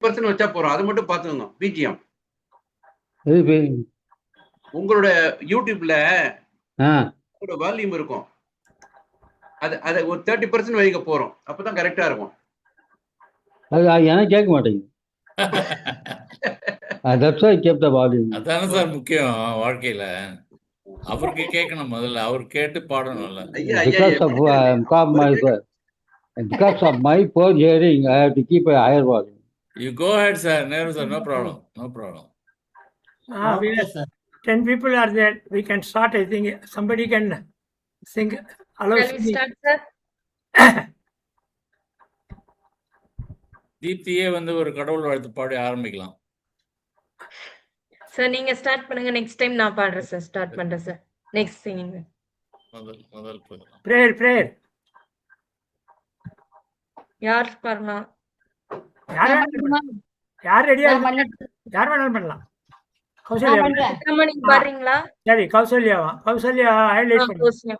30% வச்சா போறோம். அது மட்டும் பாத்துக்கோங்க. பிஜிஎம் இது உங்களோட யூடியூப்ல ஆ உங்களோட வால்யூம் இருக்கும். அது ஒரு 30% வைக்க போறோம். அப்பதான் கரெக்டா இருக்கும். அது எனக்கு கேட்க மாட்டேங்குது. That's why I kept the volume. அதானே சார் முக்கியம் வாழ்க்கையில. அவருக்கு கேட்கணும் முதல்ல. அவர் கேட்டு பாடணும்ல. ஐயா Because of my poor hearing, I have to keep a higher volume. You go ahead, sir. Never, sir. No problem. No problem. We are 10 people are there. We can start. I think somebody can sing. Allow Shall we singing. start, sir? தீப்தியே வந்து ஒரு கடவுள் வாழ்த்து பாடி ஆரம்பிக்கலாம். Sir நீங்க start பண்ணுங்க. Next time நான் பாடுறேன் sir. Start பண்றேன் சார். Next singing. முதல் போகலாம். Prayer. யார் பாடலாம்? யார் ரெடியா? யார் வேணாலும் பண்ணலாம். கௌசல்யா நீங்க பாடுறீங்களா? சரி, கௌசல்யா ஹைலைட் பண்ணுங்க.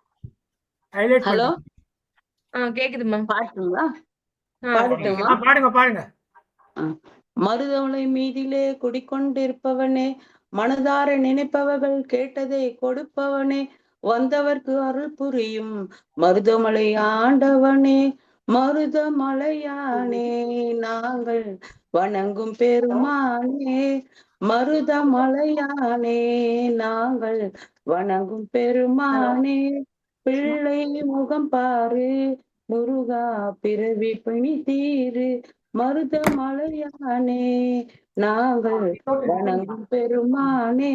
ஹைலைட் ஹலோ, கேக்குது மேம். பாட்டுங்களா? பாடுங்க. மருதமலை மீதிலே குடிக்கொண்டிருப்பவனே, மனதார நினைப்பவர்கள் கேட்டதை கொடுப்பவனே, வந்தவர்க்கு அருள் புரியும் மருதமலை ஆண்டவனே, மருதமலையானே நாங்கள் வணங்கும் பெருமானே, மருதமலையானே நாங்கள் வணங்கும் பெருமானே, பிள்ளை முகம் பாரு முருகா பிறவி பிணி தீரு, மருதமலையானே நாங்கள் வணங்கும் பெருமானே,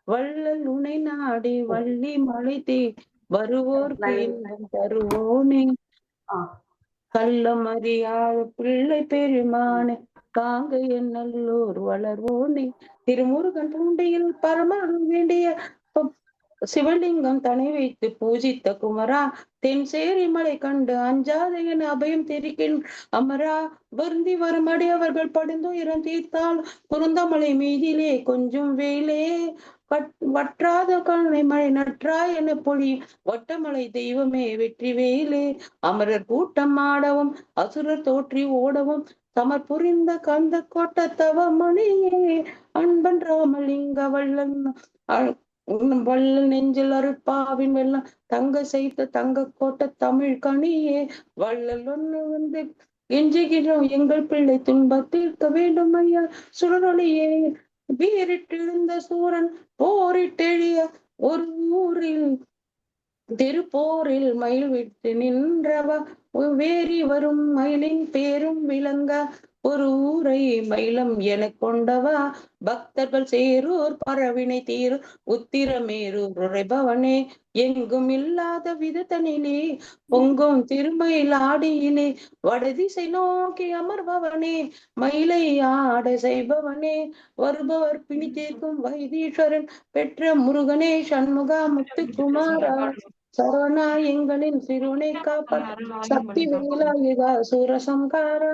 வள்ளல் உனை நாடி வள்ளி மலை தீ வருவோர்க்கு இன்பம் தருவோனே, கள்ளமறியாத பிள்ளை பெருமானே காங்கைய நல்லூர் வளர்வோனே, திருமுருகன் பூண்டியில் பரமருள் வேண்டிய சிவலிங்கம் தனி வைத்து பூஜித்த குமரா, தென்சேரி மலை கண்டு அஞ்சாத என அபயம் தெரிக்கின் அமரா, வருந்தி வரும் அடியவர்கள் படுந்துயரம் தீர்த்தால் குருந்தமலை மீதிலே கொஞ்சம் வேலே, வற்றாத கருணை மழை நற்றாய் என பொழி வட்டமலை தெய்வமே வெற்றி வேலே, அமரர் கூட்டம் ஆடவும் அசுரர் தோற்றி ஓடவும் தமர் புரிந்த கந்த கோட்ட தவமணியே, அன்பன் ராமலிங்க வள்ளல் நெஞ்சில் அருட்பாவின் வெள்ளம் தங்க செய்த தங்க கோட்ட தமிழ் கனியே, வள்ளல் ஒண்ணு வந்து எஞ்சுகிறோம் எங்கள் பிள்ளை துன்பத்திற்க வேண்டும் ஐயா, சுடரொளியே வீரிட்டிருந்த சூரன் போரிட்டெழிய ஒரு ஊரில் திருப்போரில் மயில் விட்டு நின்றவா, வேறி வரும் மயிலின் பேரும் விளங்க ஒரு ஊரை மயிலம் என கொண்டவா, பக்தர்கள் சேரூர் பரவினை தீரு உத்திரமேரூர் உரைபவனே, எங்கும் இல்லாத விதத்தனிலே பொங்கும் திருமயில் ஆடியிலே வடதிசை நோக்கி அமர்பவனே, மயிலை ஆட செய்பவனே, வருபவர் பிணி தீர்க்கும் வைத்தீஸ்வரன் பெற்ற முருகனே, சண்முகா முத்துக்குமாரா சரவணா எங்களின் சிறுனை காப்பன் சக்தி வேலாயுதா சூரசம்காரா,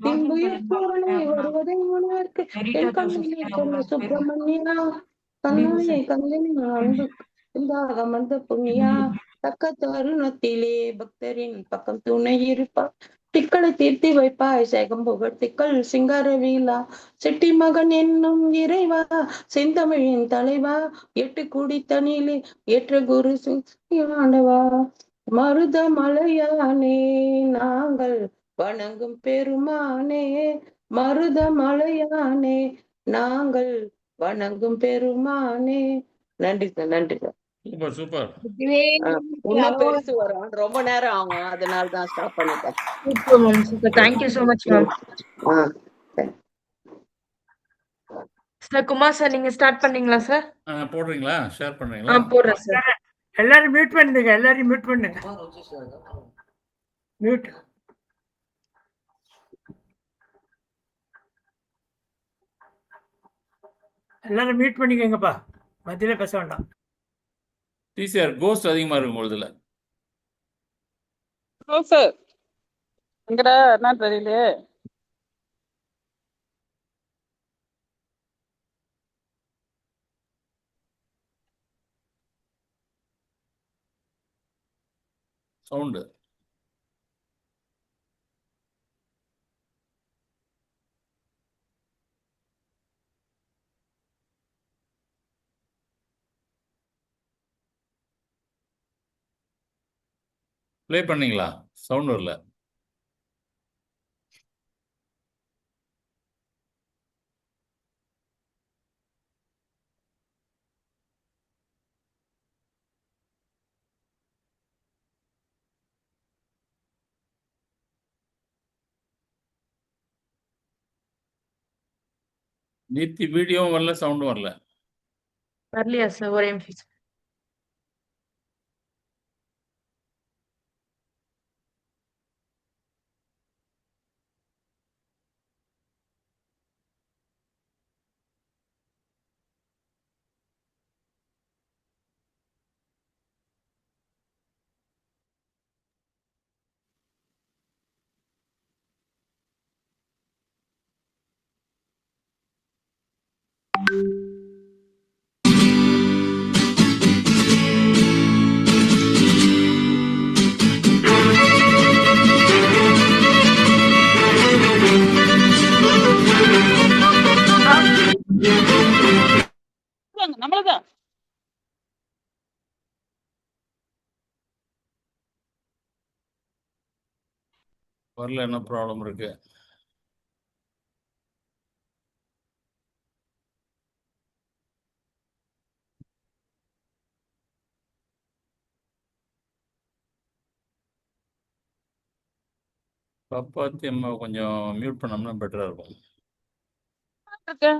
திம்புயிர் பூரணை வருவதை உணர்க்கு என் கண்ணிலே சொன்ன சுப்பிரமணியா, கண்ணாயை கண்ணின் அன்பு அமர்ந்த புண்ணியா, தக்க தருணத்திலே பக்தரின் பக்கம் துணை இருப்பார், திக்களை தீர்த்தி வைப்பாய் சேகம்புகழ் திக்கள் சிங்காரவீலா, செட்டி மகன் என்னும் இறைவா செந்தமிழின் தலைவா, எட்டு கூடி தனிலே ஏற்ற குரு ஆண்டவா, மருதமலையானே நாங்கள் வணங்கும் பெருமானே, மருதமலையானே நாங்கள் வணங்கும் பெருமானே. நன்றி சார். Super super. இன்னும் பெருசு வரும், ரொம்ப நேரம் ஆகும், அதனாலதான் ஸ்டாப் பண்ணிட்டேன். Thank you so much ma'am. Sir Kumar sir நீங்க ஸ்டார்ட் பண்ணீங்களா சார்? போடுறீங்களா? ஷேர் பண்றீங்களா? போடுறேன் சார். எல்லாரும் மியூட் பண்ணுங்க. மியூட். எல்லாரும் மியூட் பண்ணிக்கங்கப்பா, மத்தியில பேச வேண்டாம். டிசிஆர் கோஸ்ட் அதிகமா இருக்கும் பொழுதுல. சார் எங்கடா என்ன தெரியலையே. சவுண்டு ப்ளே பண்ணீங்களா? சவுண்ட் வரல. தீப்தி வீடியோவும் வரல, சவுண்டும் வரல. வரலையா சார்? ஒரே நிமிஷம். நம்மளதான் வரல, என்ன ப்ராப்ளம் இருக்கு? பாப்பாத்தி அம்மா கொஞ்சம் மியூட் பண்ணோம்னா பெட்டரா இருக்கும். இருக்கு.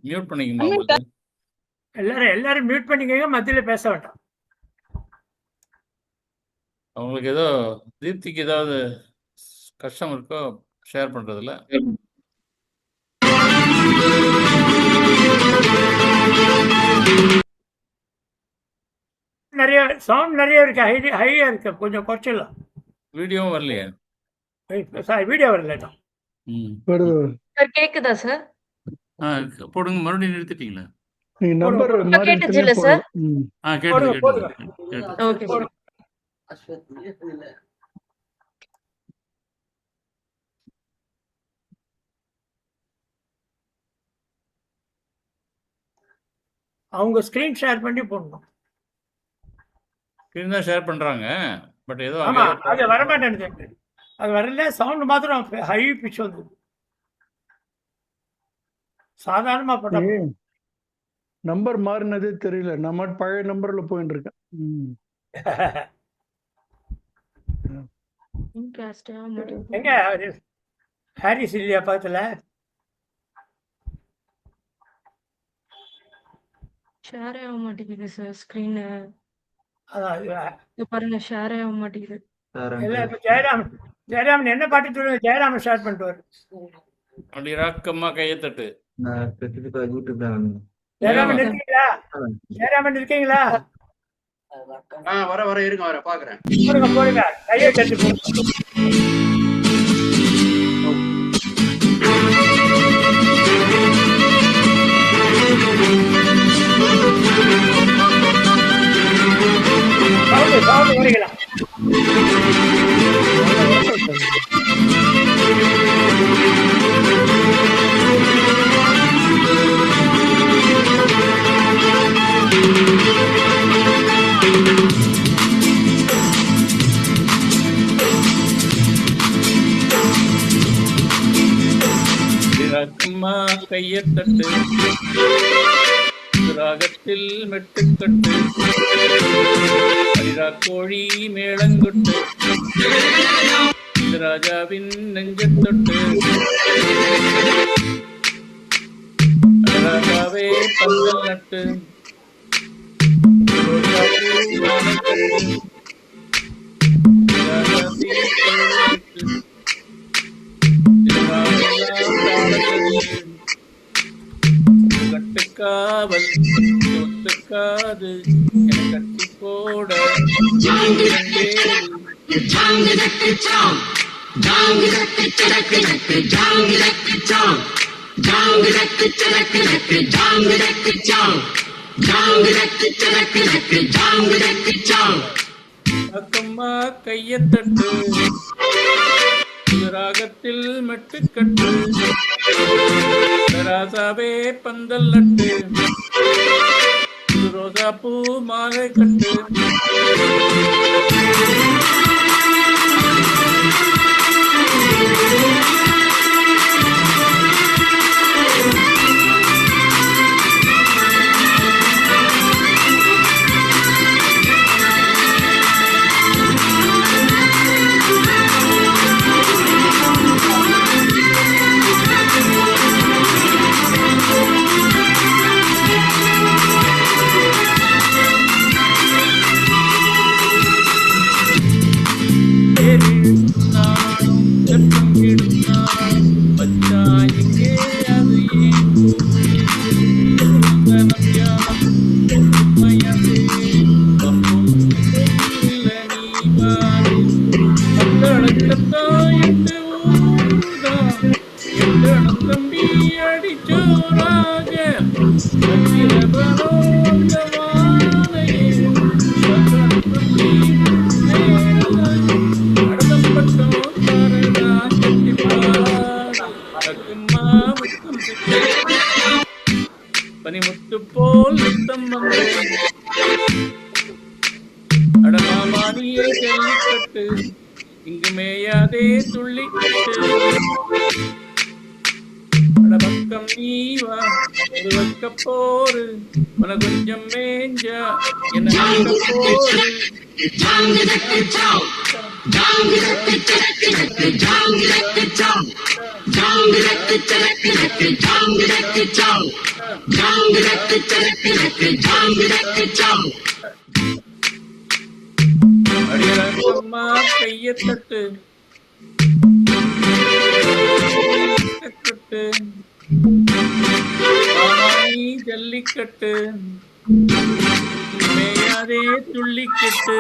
மியூட் பண்ணிக்குமா Unmute உங்களுக்கு? எல்லாரும் மியூட் பண்ணிக்கங்க, மத்தியில பேச வேண்டாம். அவங்களுக்கு ஏதோ தீப்திக்கு ஏதாவது கஷ்டம் இருக்கோ ஷேர் பண்றதுல? நிறைய சவுண்ட் நிறைய இருக்கு, ஹையா இருக்கு, கொஞ்சம் குறைச்சிடலாம். வீடியோவும் வரலையே. சாரி, வீடியோ வரல. ம். சார் கேக்குதா சார்? போடுங்க, மறுபடியும் நிறுத்திட்டீங்களா? நம்பர் மாறி கேட்டுச்சு இல்ல சார்? கேட்டது போடுங்க. கேட்டது. Okay sir. அவங்க ஸ்கிரீன் ஷேர் பண்ணி போடணும். ஸ்கிரீன் தான் ஷேர் பண்றாங்க, பட் ஏதோ ஆமா, அது வரமாட்டேன்னு. அது வரல, சவுண்ட் மாத்திரம் ஹை பிச் வந்து சாதாரணமா போட்டா நம்பர் மாறினதே தெரியல. நம்ம பழைய நம்பர்ல போயிட்டு இருக்கேன். எங்க ஹாரிஸ் இல்லையா பக்கத்துல? ஷேர் ஆக மாட்டேங்குது சார் ஸ்கிரீன். அதான் பாருங்க, ஷேர் ஆக மாட்டேங்குது. எல்லாம் இப்ப ஜெயராமன் என்ன பாட்டு சொல்லுங்க, ஜெயராமன் ஷேர் பண்ணிட்டு வரு. அப்படி ராக்கம்மா கையை தட்டு. ஜெயராமன் இருக்கீங்களா? ஜெயராமன் இருக்கீங்களா? வர இருங்க, வர பாக்குறேன். போடுங்க கையை தட்டு போடுங்க. சவுண்ட் குறைக்கலாம். ராக்கம்மா கையை தட்டு, ராகத்தில் மெட்டுக்கட்டு, ஹரிரா கோழி மேளங்கொட்டு, ராஜாவின் நெஞ்சத்தொட்டு, ராஜாவே பந்தல் நட்டு, கட்டுக்காவல் ஒத்துக்காது என கட்டி போட அக்கம்மா கையத்தட்டு, ராகத்தில் மெட்டுக்கட்டு, ராசாவே பந்தல் நட்டு, ரோஜா பூ மாலை கட்டு. பனிமுத்து போல் நித்தம் வந்து அடமாமானியே ஜல்லிக்கட்டு இங்கு மேயாதே துள்ளிக்கட்டு. அடபக்கம் நீவா ஒரு வைக்க போரு உன கொஞ்சம் மேஞ்சா என்ன போரு. அடியம்மா கைய தட்டு ஜல்லிக்கட்டு மேயாதே துள்ளிக்கட்டு.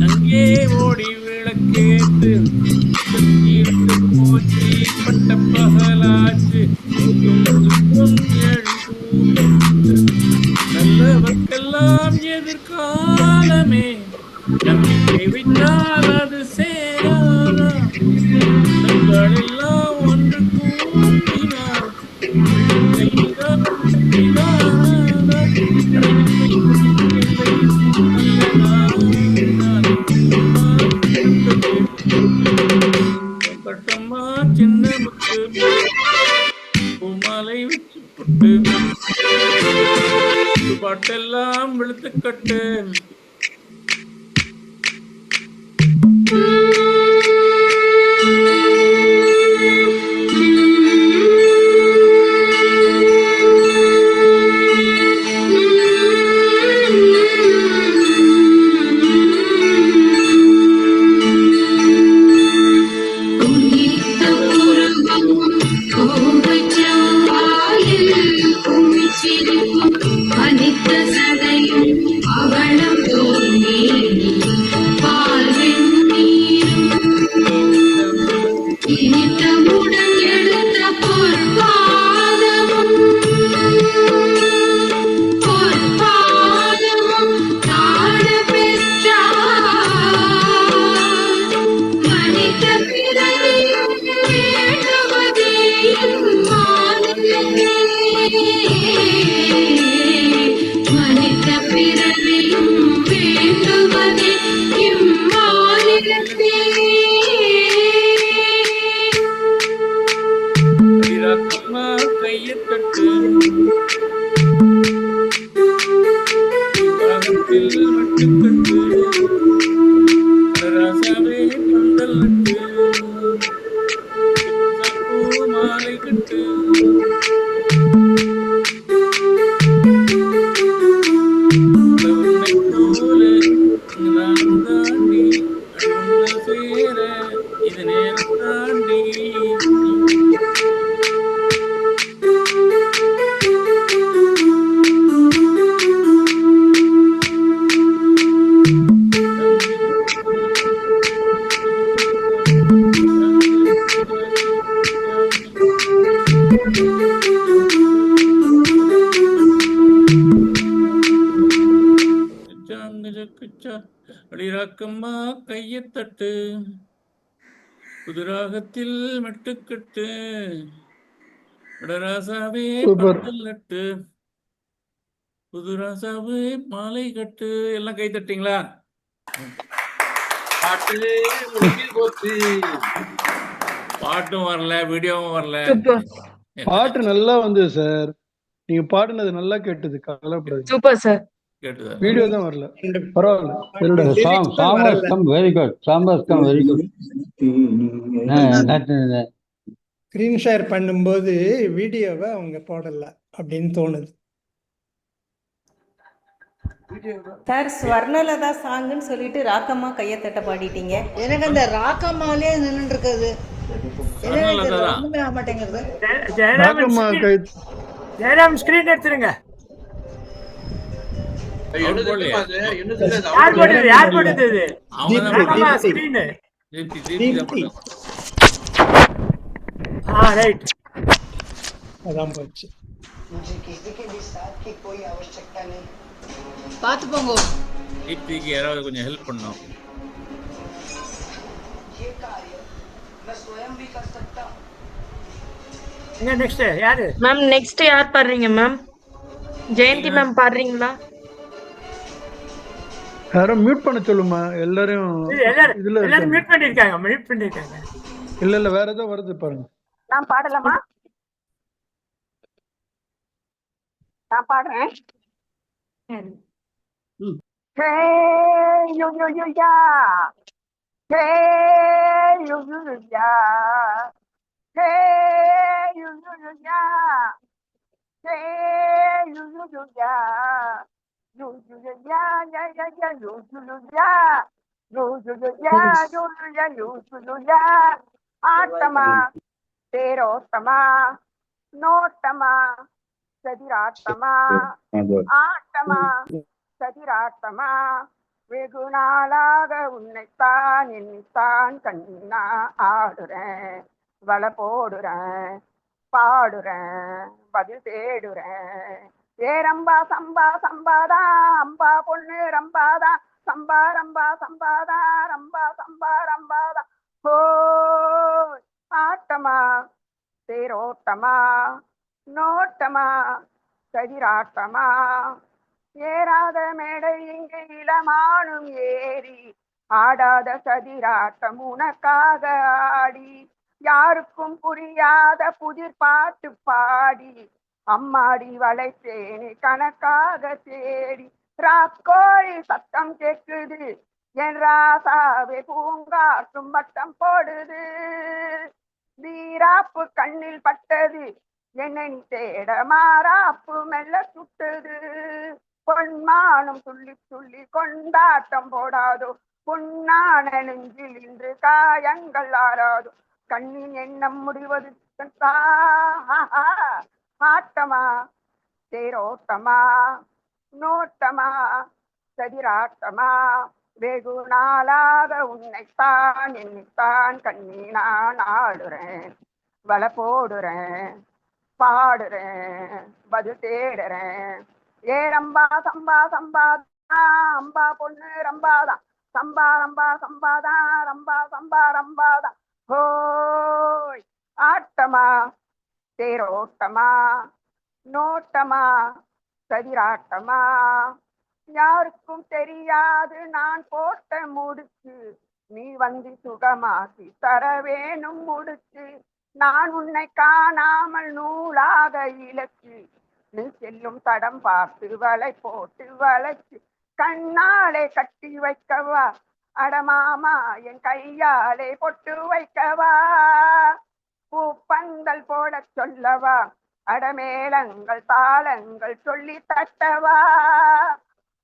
அங்கே ஓடி விளக்கேத்து போச்சு பட்ட பகலாச்சு. நல்லவர்க்கெல்லாம் எதிர்காலமே நம்பிக்கை வைத்தால் அது சேராதா. எல்லாம் ஒன்று கூட்டினார் பட்டம்மா சின்ன முத்து பூமாலை வச்சு புட்டு பாட்டெல்லாம் வெளுத்துக்கட்டு. ராஜா அடிராக்கம்மா கையத்தட்டு புதுராகத்தில் மெட்டுக்கட்டு ராசாவே சூப்பர். பந்தல் நட்டு புது ராசாவே மாலை கட்டு. எல்லாம் கை தட்டிங்களா? பாட்டு முடிஞ்சு போச்சு. பாட்டும் வரல, வீடியோவும் வரல. சூப்பர் பாட்டு நல்லா வந்து சார். நீங்க பாடுனது நல்லா கேட்டது, கவலைப்படாது. Super sir. கேட்டுதா? வீடியோ தான் வரல. பரவாயில்ல. The song has come very good. Song has come very good. Screen share பண்ணும்போது வீடியோவை அவங்க போடல அப்படின்னு தோணுது. சார் ஸ்வர்ணலதா சாங்குன்னு சொல்லிட்டு ராக்கம்மா கையத்தட்ட பாடிட்டீங்க. எனக்கு அந்த ராக்கம்மாலே நின்று இருக்குது. ஒண்ணுமே ஆக மாட்டேங்கிறது. ராக்கம்மா கை ஜெயராம் ஸ்கிரீன் எடுத்துருங்க. என்ன தெரியுமா அது? என்ன தெரியாது? யார் போட்டது? யார் போட்டது இது? அவங்க தான் ராக்கம்மா போட்டாங்க. ஸ்கிரீன். தீப்தி தான் போட்டாங்க. ரைட். அதான் போச்சு. பார்த்து போங்க. தீப்திக்கு யாராவது கொஞ்சம் ஹெல்ப் பண்ணணும். எங்க நெக்ஸ்ட் யாரு? மேம் நெக்ஸ்ட் யார் பாடுறீங்க மேம்? ஜெயந்தி மேம் பாடுறீங்களா? யாரும் மியூட் பண்ண சொல்லுமா எல்லாரும். இதுல எல்லாரும் மியூட் பண்ணிருக்காங்க. மியூட் பண்ணிருக்காங்க. இல்ல வேற ஏதோ வருது பாருங்க. நான் பாடலாமா? நான் பாடுறேன். Hey, yo, yo, yo, ya. Hey, yo, yo, yo, ya. Hey, yo, yo, yo, ya. Hey, yo, yo, yo, ya. Yo, yo, yo, ya, ya, ya, ya, yo, yo, yo, ya. Yo, yo, yo, ya, yo, yo, ya, yo, yo, yo, ya. ஆட்டமா தேரோட்டமா நோட்டமா சதிராட்டமா ஆட்டமா சதிராட்டமா வெகு நாளாக உன்னைத்தான் எண்ணித்தான் கண்ணா ஆடுறேன் வலை போடுறேன் பாடுறேன் பதில் தேடுறேன் ஏ ரம்பா சம்பா சம்பாதா அம்பா பொண்ணு ரம்பாதா சம்பா ரம்பா சம்பாதா ரம்பா சம்பா ரம்பாதா ஹோ ஆட்டமா தேரோட்டமா நோட்டமா சதிராட்டமா ஏறாத மேடை இங்கு இளமானும் ஏறி ஆடாத சதிராட்டம் உனக்காக ஆடி யாருக்கும் புரியாத புதிர் பாட்டு பாடி அம்மாடி வளைத்தேனே கணக்காக தேடி ராக்கோழி சத்தம் கேக்குது என் ராசாவே பூங்காற்றும் வட்டம் போடுது வீராப்பு கண்ணில் பட்டது என்னை தேட மாறாப்பு மெல்ல சுட்டுது பொன்மானம் துள்ளி துள்ளி கொண்டாட்டம் போடாதோ பொன்னான நெஞ்சில் இன்று காயங்கள் ஆறாதோ கண்ணின் எண்ணம் முடிவது ஆட்டமா தேரோட்டமா நோட்டமா சதிராட்டமா வெகு நாளாக உன்னைத்தான் எண்ணித்தான் கண்ணீனான் ஆடுறேன் வலை போடுறேன் பாடுறேன் பதில் தேடுறேன் ஏ ரம்பா சம்பா சம்பாதா அம்பா பொண்ணு ரம்பாதான் சம்பா ரம்பா சம்பாதா ரம்பா சம்பா ரம்பாதான் ஹோய் ஆட்டமா தேரோட்டமா நோட்டமா சதிராட்டமா யாருக்கும் தெரியாது நான் போட்ட முடிச்சு நீ வந்து சுகமாக்கி தர வேணும் முடிச்சு நான் உன்னை காணாமல் நூலாக இலக்கு நீ செல்லும் தடம் பார்த்து வலை போட்டு வளைச்சு கண்ணாலே கட்டி வைக்கவா அடமாமா என் கையாலே பொட்டு வைக்கவா பூப்பந்தல் போட சொல்லவா அடமேளங்கள் தாளங்கள் சொல்லி தட்டவா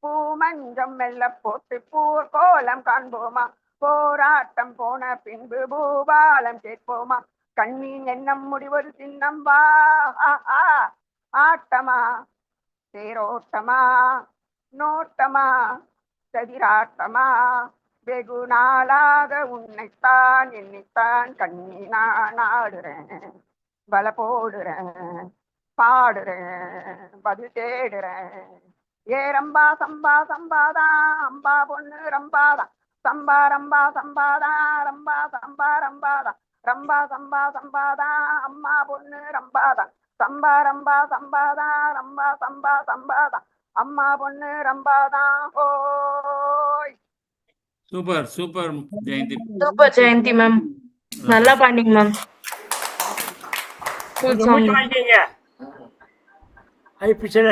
பூமஞ்சம் மெல்ல போட்டு பூர்கோலம் காண்போமா போராட்டம் போன பின்பு பூபாலம் கேட்போமா கண்ணின் எண்ணம் முடிவது சின்னம்பா ஆட்டமா தேரோட்டமா நோட்டமா சதிராட்டமா வெகு நாளாக உன்னைத்தான் எண்ணித்தான் கண்ணீனான் ஆடுறேன் வலை போடுறேன் பாடுறேன் பதில் தேடுறேன் ஏ ரம்பா சம்பா சம்பாதா அம்பா பொண்ணு ரம்பாதா சம்பா ரம்பா சம்பாதா ரம்பா சம்பா ரம்பாதா ரம்பா சம்பா சம்பாதா அம்மா பொண்ணு ரம்பாதா சம்பா ரம்பா சம்பாதா ரம்பா சம்பா சம்பாதா அம்மா பொண்ணு ரம்பாதா ஓய். Super super Jayanthi. Super Jayanthi ma'am, நல்லா பாண்டிங்க மேம். ஃபுல் கொஞ்சம் சாங் மூச்சு வாங்கிக்கங்க. அது பிரச்சனை.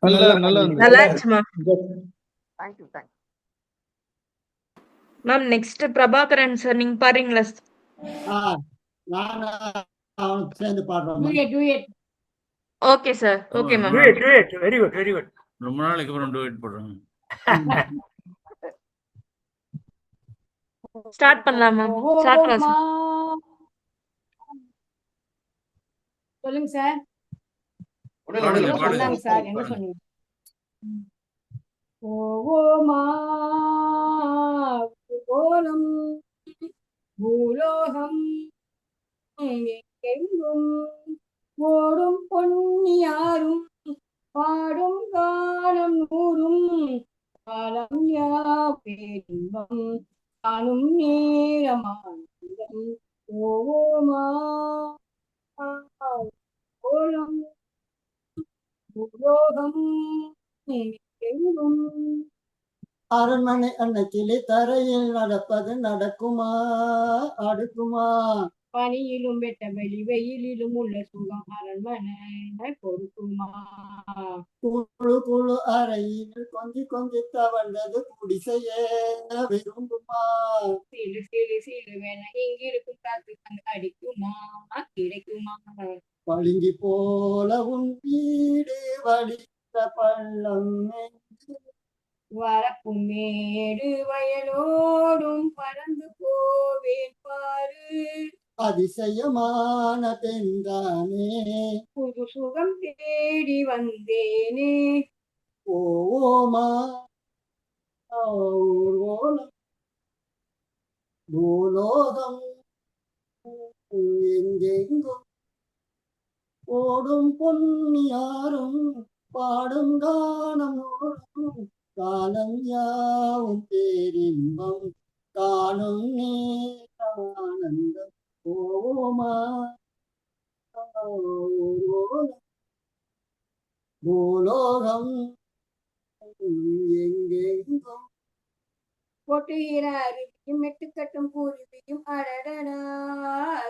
நல்லா நல்லா இருந்துச்சு ma'am. Thank you thank you. Ma'am next Prabhakaran sir, நீங்க பாருங்களா? நான் அவனுக்கு சேர்ந்து பாடுறோம். Okay sir, okay ma'am. Very good very good. ரொம்ப நாளைக்கு அப்புறம் டூயட் போடுறாங்க. ஸ்டார்ட் பண்ணலாம் மேம். ஸ்டார்ட் வாசம். சொல்லுங்க சார். பாடுங்க பாடுங்க. சொன்னாங்க சார், என்ன சொன்னீங்க? ஓமா கோலம் பூலோகம் எங்கெங்கும் ஓடும் பொன்னியாரும் பாடும் காலம் நூறும் காலம் யாபேரின்பம் காணும் நேரமானம் ஓமா கோலம் பூலோகம் எங்கெங்கும். அரண்மனை அன்னத்திலே தரையில் நடப்பது நடக்குமா அடுக்குமா? பனியிலும் வெட்ட வெளி வெயிலிலும் உள்ள சுகம் அரண்மனை கொடுக்குமா? குழு குழு அறையில் கொஞ்சி கொஞ்சி தவழ்ந்தது குடிசையே விரும்புமா? சிலு சிலு சிலுவென இங்கிருக்கும் காத்து அங்கு அடிக்குமா கிடைக்குமா? பளிங்கி போல உன் வீடு வலித்த பள்ளம் வரப்பும் மேடு வயலோடும் பறந்து போவேன் பாரு. அதிசயமான பெண்தானே புது சுகம் தேடி வந்தேனே. ஓமா ஊர்வலம் பூலோகம் எங்கெங்கும் ஓடும் பொன்னியாரும் பாடும் கானம் நூறும் காலம் யாவும் பேரின்பம் காணும் நேரானந்தம். ஓமா பூலோகம் எங்கெங்கும் கொட்டுகிற அருவியும் மெட்டுக்கட்டும் குருவியும் அடடடாசியம்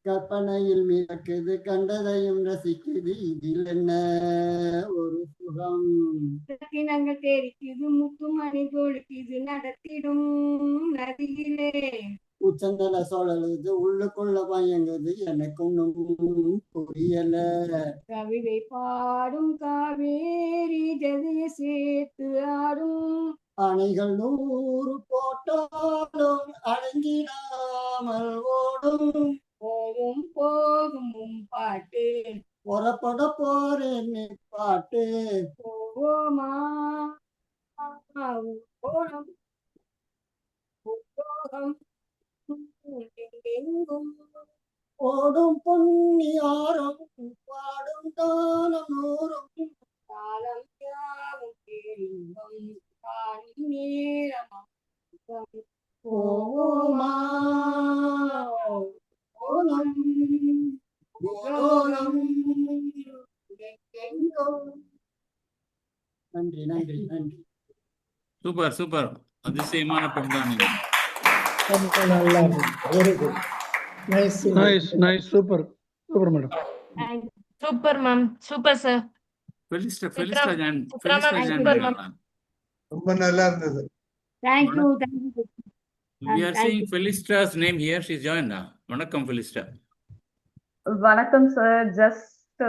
கற்பனையில் மிதக்குது கண்டதையும் ரசிக்குது இதில் என்ன ஒரு சுகம். ரத்தினங்கள் தெரிக்குது முத்து மணி தொழுக்குது நடத்திடும் நதியிலே உச்சந்தல சொழலுது உள்ளுக்குள்ள பயங்குது எனக்கும் புரியல. கவிதை பாடும் காவேரி ஜதிய சேர்த்து ஆடும் அணைகள் 100 போட்டாலும் அடங்கிடாமல் ஓடும் போதும் போதும் பாட்டு புறப்பட போறேன் பாட்டு. போவோமா ஓடும் எங்கெங்கும் ஓடும் பொன்னியாரும் பாடும் தானம் நூறும் காலம் யாவும் பேரின்பம் காணும் நேரமானம். ஓமா ஓலம் ஓலம் எங்கெங்கும். நன்றி நன்றி நன்றி. Super super. அதிசயமான பெண் தான் நீங்க. நல்லா very good. Nice nice super super madam. Super ma'am, super sir. Felista Chitra John ma'am, Felista John super ma'am. பண்ணலாம். ரொம்ப நல்லா இருந்தது. Thank you. We are seeing Felistra's name here. She's joined now. வணக்கம் ஃபெலிஸ்டா. வணக்கம் சார். ஜஸ்ட்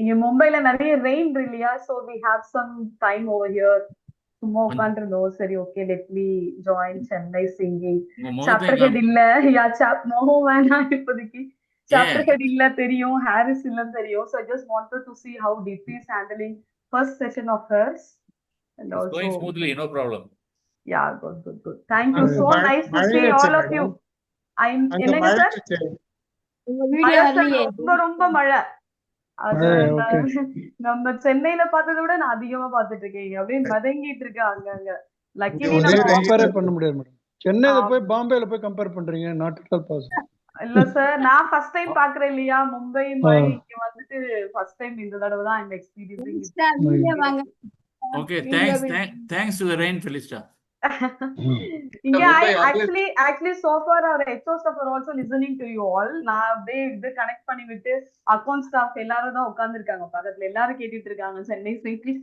இங்க மும்பைல நிறைய rain இல்லையா, so we have some time over here. சும்மா உட்காந்துருந்தோம். சரி okay let me join Chennai singing. Chapter head இல்ல யா மோகம் வேணாம் இப்போதைக்கு. சாப்டர் ஹெட் இல்ல தெரியும், ஹாரிஸ் இல்லன்னு தெரியும். So I just wanted to see how Deepthi is handling first session of hers and also going smoothly, no problem. Yeah, good. Thank you. So nice to see all of you. I'm என்னங்க sir? உங்க video வரலையே. ரொம்ப மழை. அது okay. நம்ம சென்னையில பார்த்ததை விட நான் அதிகமா பார்த்துட்டு இருக்கேன். அப்படியே மதங்கிட்டு இருக்கேன் அங்கங்க. லக்கிலி ஒரே நம்ம கம்பேரே range. பண்ண முடியாது மேடம். சென்னையில போய் பாம்பேல போய் கம்பேர் பண்றீங்க, நாட் அட் ஆல் பாசிபிள். இல்ல சார், நான் ஃபர்ஸ்ட் டைம் பாக்குறேன் இல்லையா மும்பை மாதிரி. இங்க வந்துட்டு ஃபர்ஸ்ட் டைம் இந்த தடவை தான் I'm experiencing. Okay, thanks to the rain Felista. இங்க Mumbai actually so far our HO staff are also listening to you all. நான் அப்படியே இது கனெக்ட் பண்ணி விட்டு அக்கவுண்ட் ஸ்டாஃப் எல்லாரும் தான் உட்கார்ந்துருக்காங்க பக்கத்துல. எல்லாரும் கேட்டுட்டு இருக்காங்க சென்னை ஸ்ட்ரீட்ல.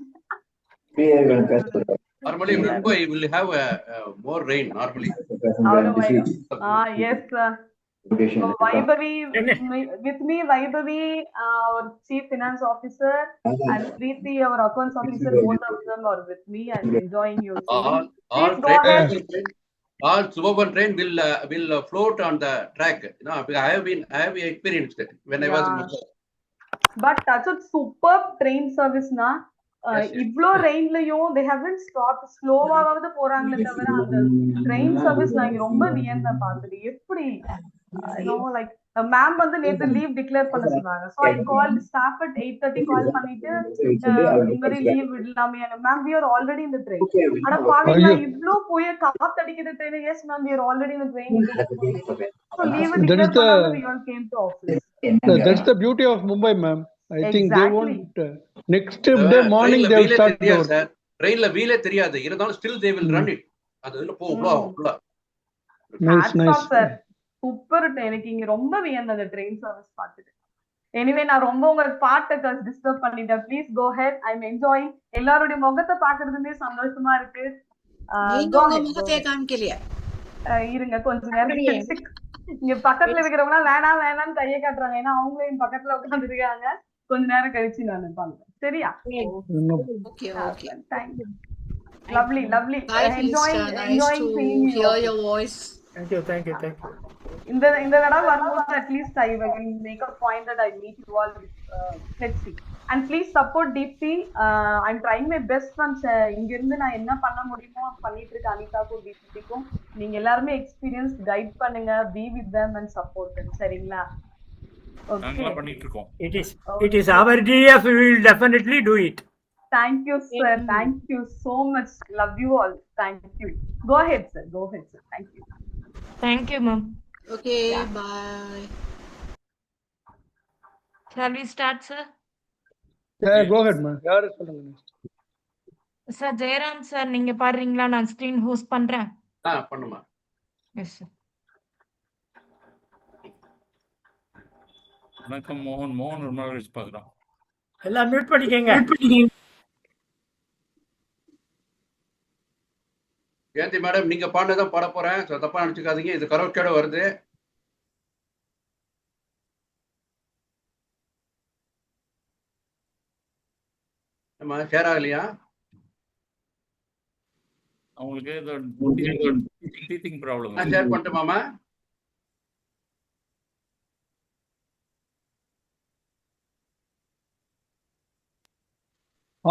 Normally, Mumbai will have more rain normally. Yes sir. So Vaibhavi, with me Vaibhavi, our chief finance officer, and Preeti, our accounts officer, both of them are with me and enjoying your All Please go ahead. suburban train will float on the track. You know, I have experienced it when I was in Mumbai. But that's a superb train service na. Yes, yes. இவ்ளோ ரெயின்லயும் they haven't stopped. ஸ்லோவாவது போறாங்களே தவிர அந்த train service நான் இங்க ரொம்ப வியந்த பார்த்தது. எப்படி like ma'am வந்து நேத்து லீவ் டிக்ளேர் பண்ண சொன்னாங்க. So I called staff at 8:30 call பண்ணிட்டு இந்த மாதிரி லீவ் விடலாமே. Ma'am we are already in the train. அட பாவீங்களா, இவ்ளோ போய் காத்து அடிக்கிற train. yes ma'am we are already in the train. So leave declare பண்ணாம we all came to office. That's the beauty of Mumbai, ma'am. I think they won't. Next day morning they will start. Trainல வீலே தெரியாது, இருந்தாலும் still they will run it. அதுல போகும்ல. Nice, nice. Super. எனக்கு இங்க ரொம்ப வியந்த அந்த train service பார்த்துட்டு. Anyway நான் ரொம்ப உங்க பாட்டை டிஸ்டர்ப் பண்ணிட்டேன். Please go ahead. I am enjoying. எல்லாரோட முகத்தை பாக்குறதுமே சந்தோஷமா இருக்கு. இருங்க கொஞ்ச நேரம். இங்க பக்கத்துல இருக்கிறவங்க வேணாம் வேணாம்னு கையை காட்டுறாங்க. ஏன்னா அவங்களையும் பக்கத்துல உட்கார்ந்து இருக்காங்க. கொஞ்ச நேரம் கழிச்சு நான் பாக்குறேன். சரியா? Okay, okay. Thank you. Lovely. Bye, Enjoying seeing you. hear your voice. Thank you. இந்த தடவை வரும்போது at least I will make a point that I meet you all. Let's see. And please support Deepthi. I'm trying my best from இங்க இருந்து நான் என்ன பண்ண முடியுமோ பண்ணிட்டு இருக்கேன். அனிதாக்கும் தீப்திக்கும் நீங்க எல்லாருமே எக்ஸ்பீரியன்ஸ் கைட் பண்ணுங்க. be with them and support them. சரிங்களா? நாங்க பண்ணிட்டு இருக்கோம். It is our DF. We will definitely do it. Thank you sir. Thank you so much. Love you all. Thank you. Go ahead sir. Thank you. Thank you, ma'am. Okay, bye. Shall we start, sir? Yeah, go ahead, ma'am. யாரு சொல்லுங்க next. Sir, Jairam sir, நீங்க பாடுறீங்களா? நான் screen host பண்றேன். பண்ணுமா. Yes, sir. வணக்கம் மோகன் ஒரு நாள் கழிச்சு பார்க்குறோம். எல்லாம் மியூட் பண்ணிக்கங்க. ஜெயந்தி மேடம், நீங்க பாடுனதான் பாட போறேன். தப்பா நினைச்சுக்காதீங்க, இது கரோக்கேட வருது. நம்ம ஷேர் ஆகலையா? அவங்களுக்கு டீத்திங் ப்ராப்ளம். நான் ஷேர் பண்ணட்டுமாமா?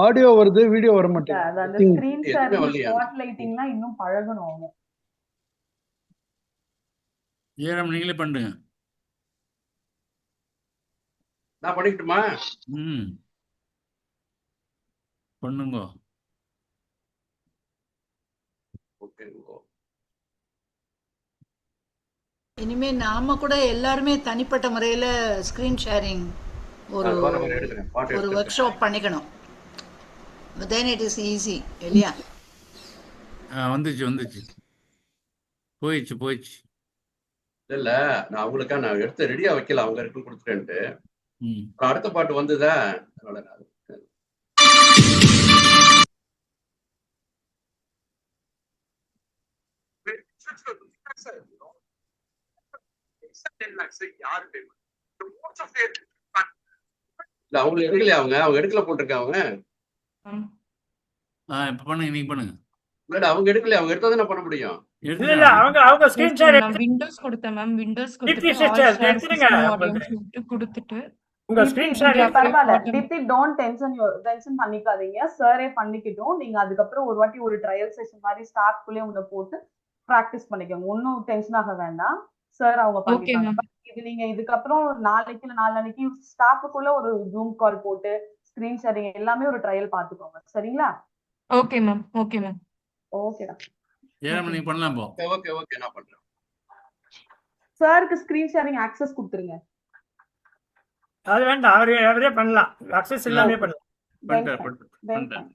ஆடியோ வருது, வீடியோ வர அந்த மாட்டேங்குது. ஸ்கிரீன் ஷேர் ஸ்பாட் லைட்டிங்லாம் இன்னும் பழகணும். ஜெயராம் நீங்களே பண்ணுங்க. நான் பண்ணிக்கிட்டுமா? பண்ணுங்க. இனிமே நாம கூட எல்லாருமே தனிப்பட்ட முறையில ஸ்கிரீன் ஷேரிங் ஒரு ஒர்க் ஷாப் பண்ணிக்கணும். then it is easy இல்லையா? வந்துச்சு போயிடுச்சு. இல்ல நான் அவங்களுக்கா நான் எடுத்து ரெடியா வைக்கல, அவங்க இருக்கு கொடுத்துட்டேன்ட்டு. அடுத்த பாட்டு வந்துதா, அதனால அவங்க எடுக்கலையா? அவங்க எடுக்கல போட்டிருக்காங்க. இப்ப பண்ணுங்க, நீங்க பண்ணுங்க. இல்ல அவங்க எடுக்கலையா? அவங்க எடுத்தா தானே பண்ண முடியும். இல்ல அவங்க ஸ்கிரீன் ஷேர் விண்டோஸ் கொடுத்தேன் மேம். விண்டோஸ் கொடுத்துட்டு உங்க ஸ்கிரீன் ஷேர் பரவாயில்ல. டிப்தி டோன்ட் டென்ஷன் பண்ணிக்காதீங்க. சாரே பண்ணிக்கிட்டோம். நீங்க அதுக்கப்புறம் ஒரு வாட்டி ஒரு ட்ரையல் செஷன் மாதிரி ஸ்டார்ட் குள்ளே உங்களை போட்டு பிராக்டிஸ் பண்ணிக்கோங்க. ஒன்னும் டென்ஷன் ஆக வேண்டாம். சார் அவங்க பண்ணிக்கலாம். இது நீங்க இதுக்கப்புறம் நாளைக்கு இல்ல நாளைக்கு ஸ்டாஃபுக்குள்ள ஒரு ஜூம் கால் போட்டு ஸ்கிரீன் ஷேரிங் எல்லாமே ஒரு ட்ரையல் பாத்துக்கோங்க. சரிங்களா? Okay ma'am. Okay ma'am. ஓகேடா. ஜெயராம் நீங்க பண்ணலாம் போ. ஓகே ஓகே நான் பண்றேன். சாருக்கு ஸ்கிரீன் ஷேரிங் ஆக்சஸ் கொடுத்துருங்க. அது வேண்டாம், அவரே பண்ணலாம். அக்சஸ் எல்லாமே பண்ணலாம். பண்ணிட்டேன்.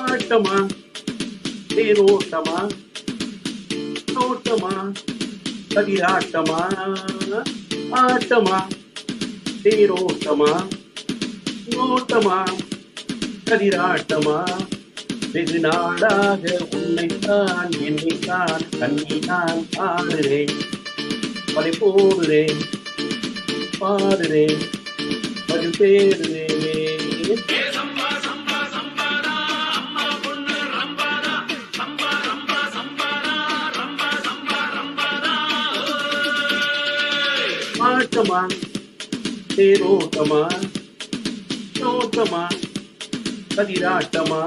ஆட்டமா தேரோட்டமா தோட்டமா கதிராட்டமா ஆட்டமா தேரோட்டமா நோட்டமா கதிராட்டமா வெகு நாளாக உன்னைத்தான் என்னைத்தான் கண்ணிதான் ஆடுறேன் பலை போடுறேன் பாடுறேன் பதில் தேடுறேன். ஆட்டமா தேரோட்டமா நோட்டமா கதிராட்டமா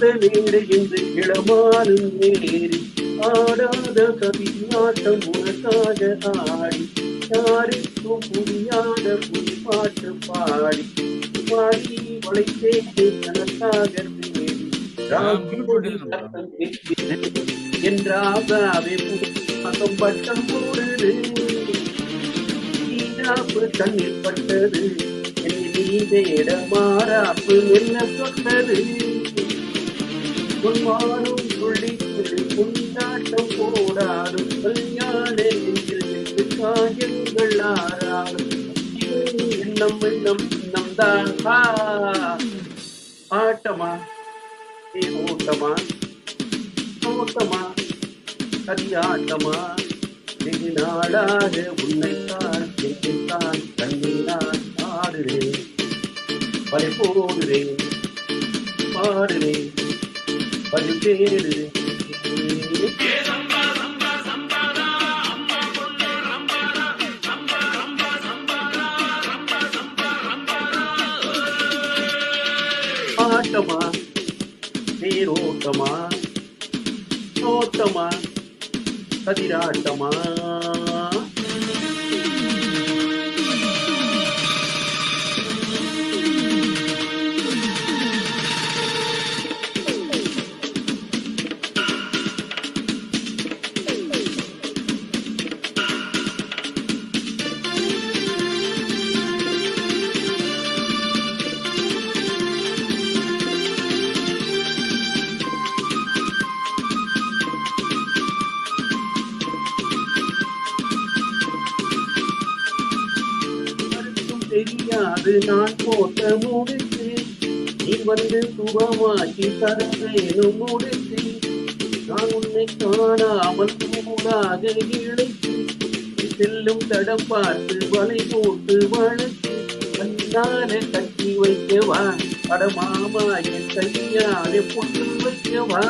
மேடை என்று இளமானும் ஏறி ஆடாத கவிநாட்டம் உனக்காக ஆடி யாருக்கும் புரியாத புது பாட்டு பாடி பாடி வளை சேர்த்து தனக்காக என்றாவே புதுமாசம் பட்டம் போடுது கண்ணில் பட்டது நீ தேட மாறாப்பு என்ன சொன்னது பொன்மானும் துள்ளி துள்ளி கொண்டாட்டம் போடாடும் கல்யாண காயங்கள் ஆறாடும் எண்ணம் எண்ணம் எண்ணம் தான் ஆட்டமா ஓட்டமா ஓட்டமா கதியாட்டமா வெகு நாளாக உன்னைத்தான் என்னைத்தான் கண்ணில்தான் ஆடுறேன் பலை போடுறேன் பாடுறேன் பதில் தேடுறேன். ஆட்டமா தேரோட்டமா நோட்டமா கதிராட்டமா தெரியாது நான் போட்ட முடிச்சு நீ வந்து சுபமாக்கி தரவேணும் முடிச்சு நான் உன்னை காணாமல் கூடாக இழைத்து செல்லும் தடம் பார்த்து வலை போட்டு வளர்த்து கண்ணால கட்டி வைக்கவா அடமாமா என் கையாலே பொட்டு வைக்கவா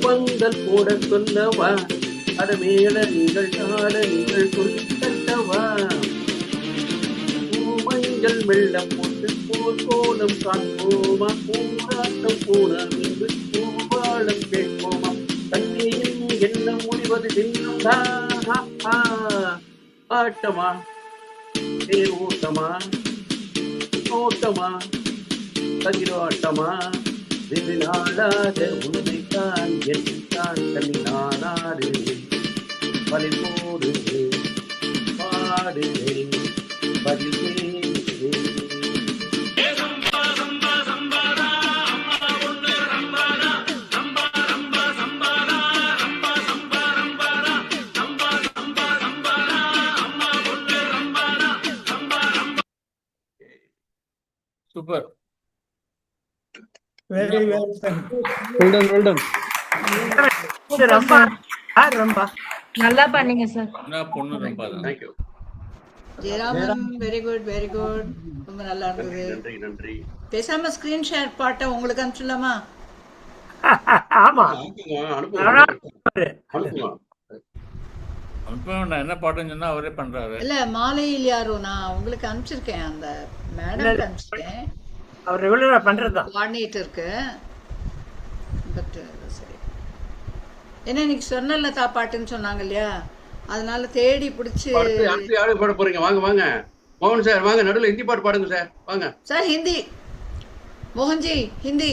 பந்தல் போட சொல்லவா அடமேல நீங்கள் கால நீங்கள் சொல்லி தட்டவா மஞ்சள் வெள்ளம் போட்டு போர் கோலம் காண்போமா பூராட்டம் போன மீது பூவாளம் கேட்போமா தண்ணியும் என்ன முடிவது தின்னும் ஆட்டமா தேரோட்டமா ஓட்டமா கதிராட்டமா வெகு நாளாக உன்னைத்தான் என்னைத்தான் தள்ளி நானாடுவேன் பலில் போடுவேன் பாடுவேன் பதில் பேசுவேன். Super. Very well, sir. Well done, well done. ரொம்ப நல்லா பண்ணீங்க சார். என்ன பொண்ணு ரொம்ப தான். Thank you. Jayaraman very good very good, ரொம்ப நல்லா இருந்தது. நன்றி நன்றி. பேசாம ஸ்கிரீன் ஷேர் பாட்டை உங்களுக்கு அனுப்பிச்சிடலாமா? ஆமா அனுப்புங்க. நான் என்ன பாட்டுன்னு சொன்னா அவரே பண்றாரு. இல்ல மாலையில் யாரோ நான் உங்களுக்கு அனுப்பிச்சிருக்கேன், அந்த மேடம் அனுப்பிச்சிருக்கேன். அவர் ரெகுலரா பண்றதுதான் கோஆர்டினேட்டருக்கு. பட் சரி, ஏன்னா இன்னைக்கு சொன்னலதா பாட்டுன்னு சொன்னாங்க இல்லையா, அதனால தேடி பிடிச்சி. அடுத்து யாரு பாட போறீங்க? வாங்க வாங்க மோகன் சார், வாங்க நடுவில் ஹிந்தி பாட்டு பாடுங்க சார், வாங்க sir. Hindi Mohan G, Hindi.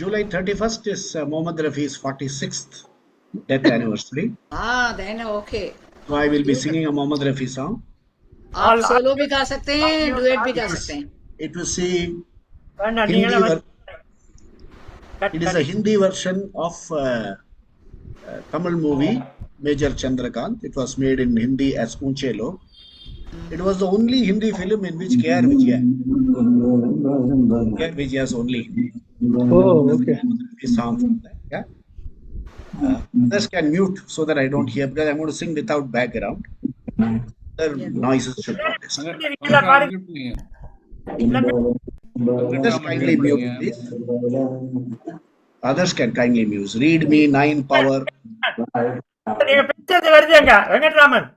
July 31st is Mohammad Rafi's 46th death anniversary. Then okay. So I will be singing a Mohammad Rafi song. आप सोलो भी गा सकते हैं, डुएट भी गा सकते हैं. It was it is a Hindi version of Tamil movie Major Chandrakant. It was made in Hindi as Unche Log. It was the only Hindi film in which K.R. Vijaya's only Hindi. Oh, okay. Song from that, yeah. Others can mute so that I don't hear, because I'm going to sing without background. The noises should not disturb. Others kindly mute, please. Others can kindly mute. Read me 9 power. Venkatraman,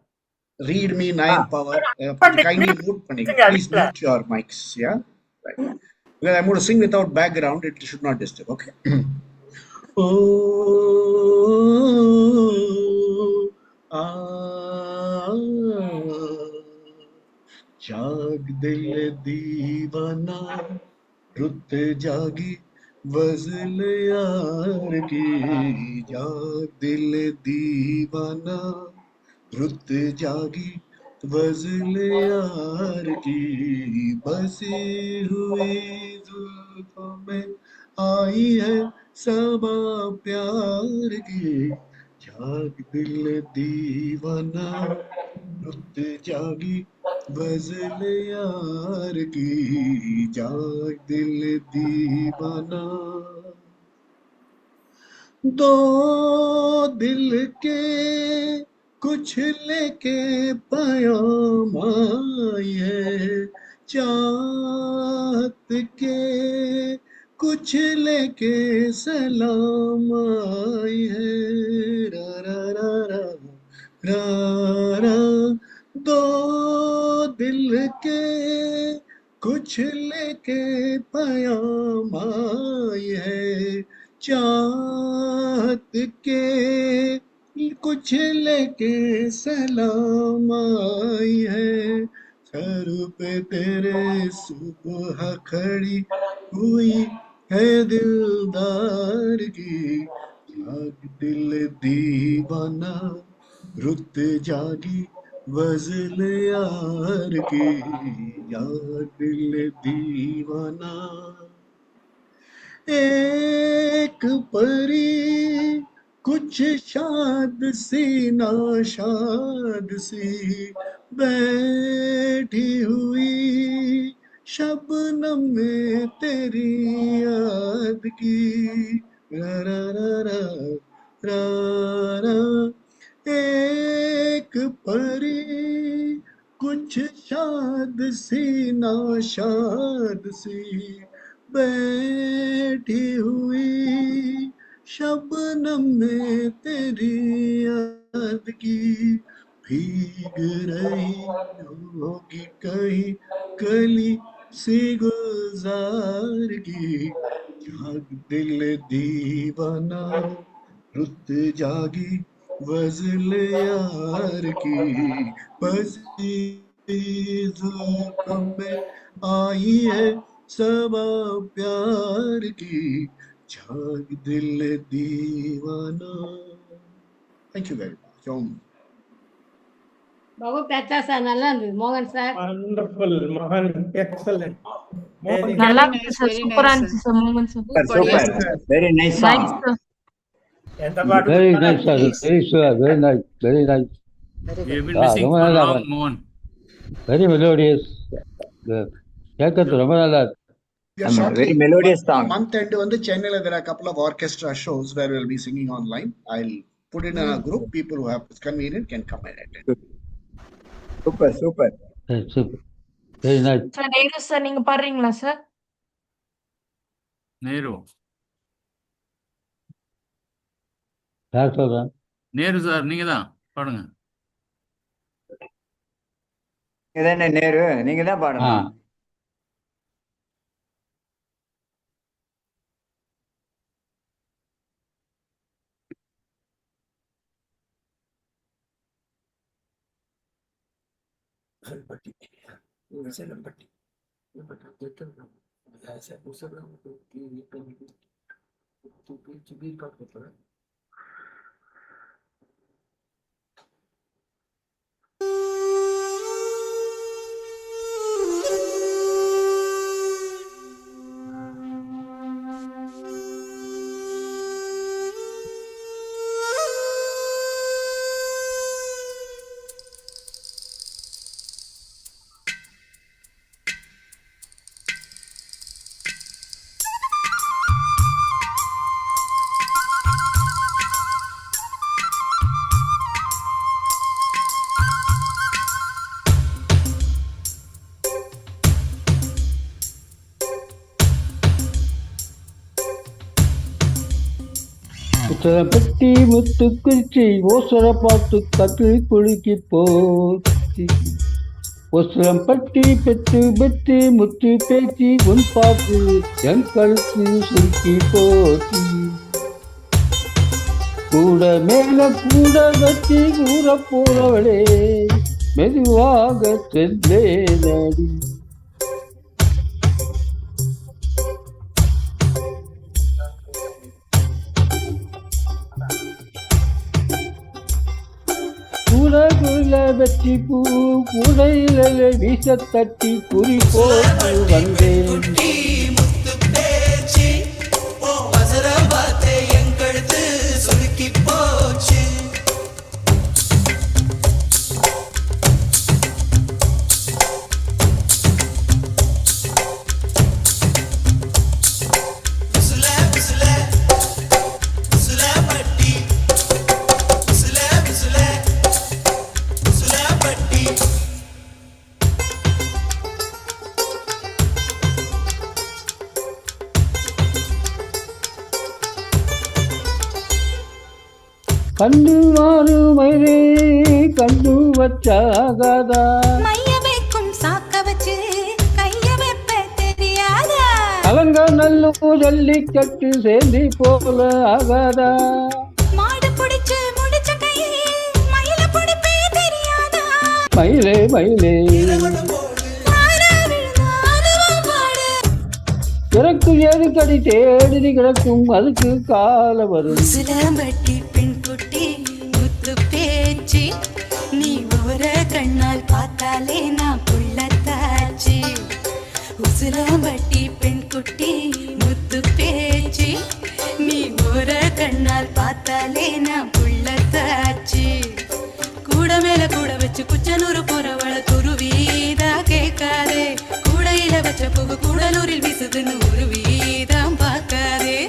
Read me 9 power. Kindly mute, please mute your mics. Yeah. Right. Because I'm going to sing without background, it should not disturb. Okay. जाग दिल दीवाना रुत जागी वज़ल यार की, जाग दिल दीवाना रुत जागी वज़ल यार की, बसी हुई जुल्फों में आई है सबा प्यार की, जाग दिल दीवाना रुत जागी वज़ल यार की, जाग दिल दीवाना। दो दिल के कुछ लेके पयाम आई है, चाहत के कुछ लेके सलाम आई है, रा रा रा रा रा रा। दो दिल के कुछ लेके पयाम आई है, चाहत के कुछ लेके सलाम आई है, सर पे तेरे सुबह खड़ी हुई है दिलदार की, जाग दिल दीवाना रुत जागी वज़ल यार की, जाग दिल दीवाना। एक परी कुछ शाद सी नाशाद सी बैठी हुई, शबनम में तेरी याद की, रा रा रा रा रा रा। एक परी कुछ शाद सी नाशाद सी बैठी हुई, शबनम में तेरी याद की, भीग रही होगी कहीं कली सी गुलजार की, जाग दिल दीवाना रुत जागी वज़ल यार की, बसी आई है सबा प्यार की जाग दिल दीवाना. Thank you very much. Babu பேச்சா சார் நல்லா இருந்தது. மோகன் sir Wonderful, Mohan. Excellent. Very நல்லா Very இருந்துச்சு nice, சார். very சூப்பரா nice, இருந்துச்சு sir moment sir. Super. Very nice song. Nice sir. எந்த பாட்டு வெரி கொடுத்தாலும் nice sir, very sir, very nice, very nice. We have been missing ரொம்ப for நல்லா long, Mohan. Very melodious. கேட்கறது ரொம்ப நல்லா இருக்கு. We are Very shortly, melodious song. month end வந்து சென்னையில there are a couple of orchestra shows where we'll be singing online. I'll put in a group. People who have convenient can come and attend. Super, super. Super, very nice. Sir Nehru sir நீங்க பாடுறீங்களா sir? Nehru யார் சொல்றேன்? Nehru sir நீங்க தான் பாடுங்க. இதானே நேரு, நீங்க தான் ஆ பாடணும். பெட்டி முத்து குறிச்சி ஓசர பார்த்து கட்டு குலுக்கி போச்சு. ஒசரம் பட்டி பெட்டு பெட்டு முத்து பேச்சு உன் பார்த்து என் கழுத்து சுருக்கி போச்சு. கூட மேல கூட வச்சு கூற போறவளே மெதுவாக செல்லே நடி. குல வெற்றி பூ கூடையில வீச தட்டி குறி போட்டு வந்தேன். கண்ணு மாறு மயிரே கண்ணு வச்சாகாதா. மைய வைக்கும் சாக்க வச்சு கைய வைப்ப தெரியாதா. கலங்க நல்ல ஜல்லிக்கட்டு சேர்ந்து போல ஆகாதா. மாடு பிடிச்சு முடிச்ச கையே மயில பிடிப்பே தெரியாதா. மயிலே மயிலே கிடக்கு ஏது கடி தேடி கிடக்கும் அதுக்கு கால வரும். சிலம்பட்டி பெண் குட்டி முத்து பேச்சு நீ ஒரு கண்ணால் பார்த்தாலே நான் புள்ளத்தாச்சு. உசிலம்பட்டி பெண் குட்டி முத்து பேச்சு நீ ஒரு கண்ணால் பார்த்தாலே நான் புள்ளத்தாச்சு. கூட மேல கூட வச்சு குச்சனூர் போறவள துருவீதா கேட்காதே. கூடையில வச்ச போக கூடலூரில் வீசுதுன்னு ஒரு வீதம் பார்க்காதே.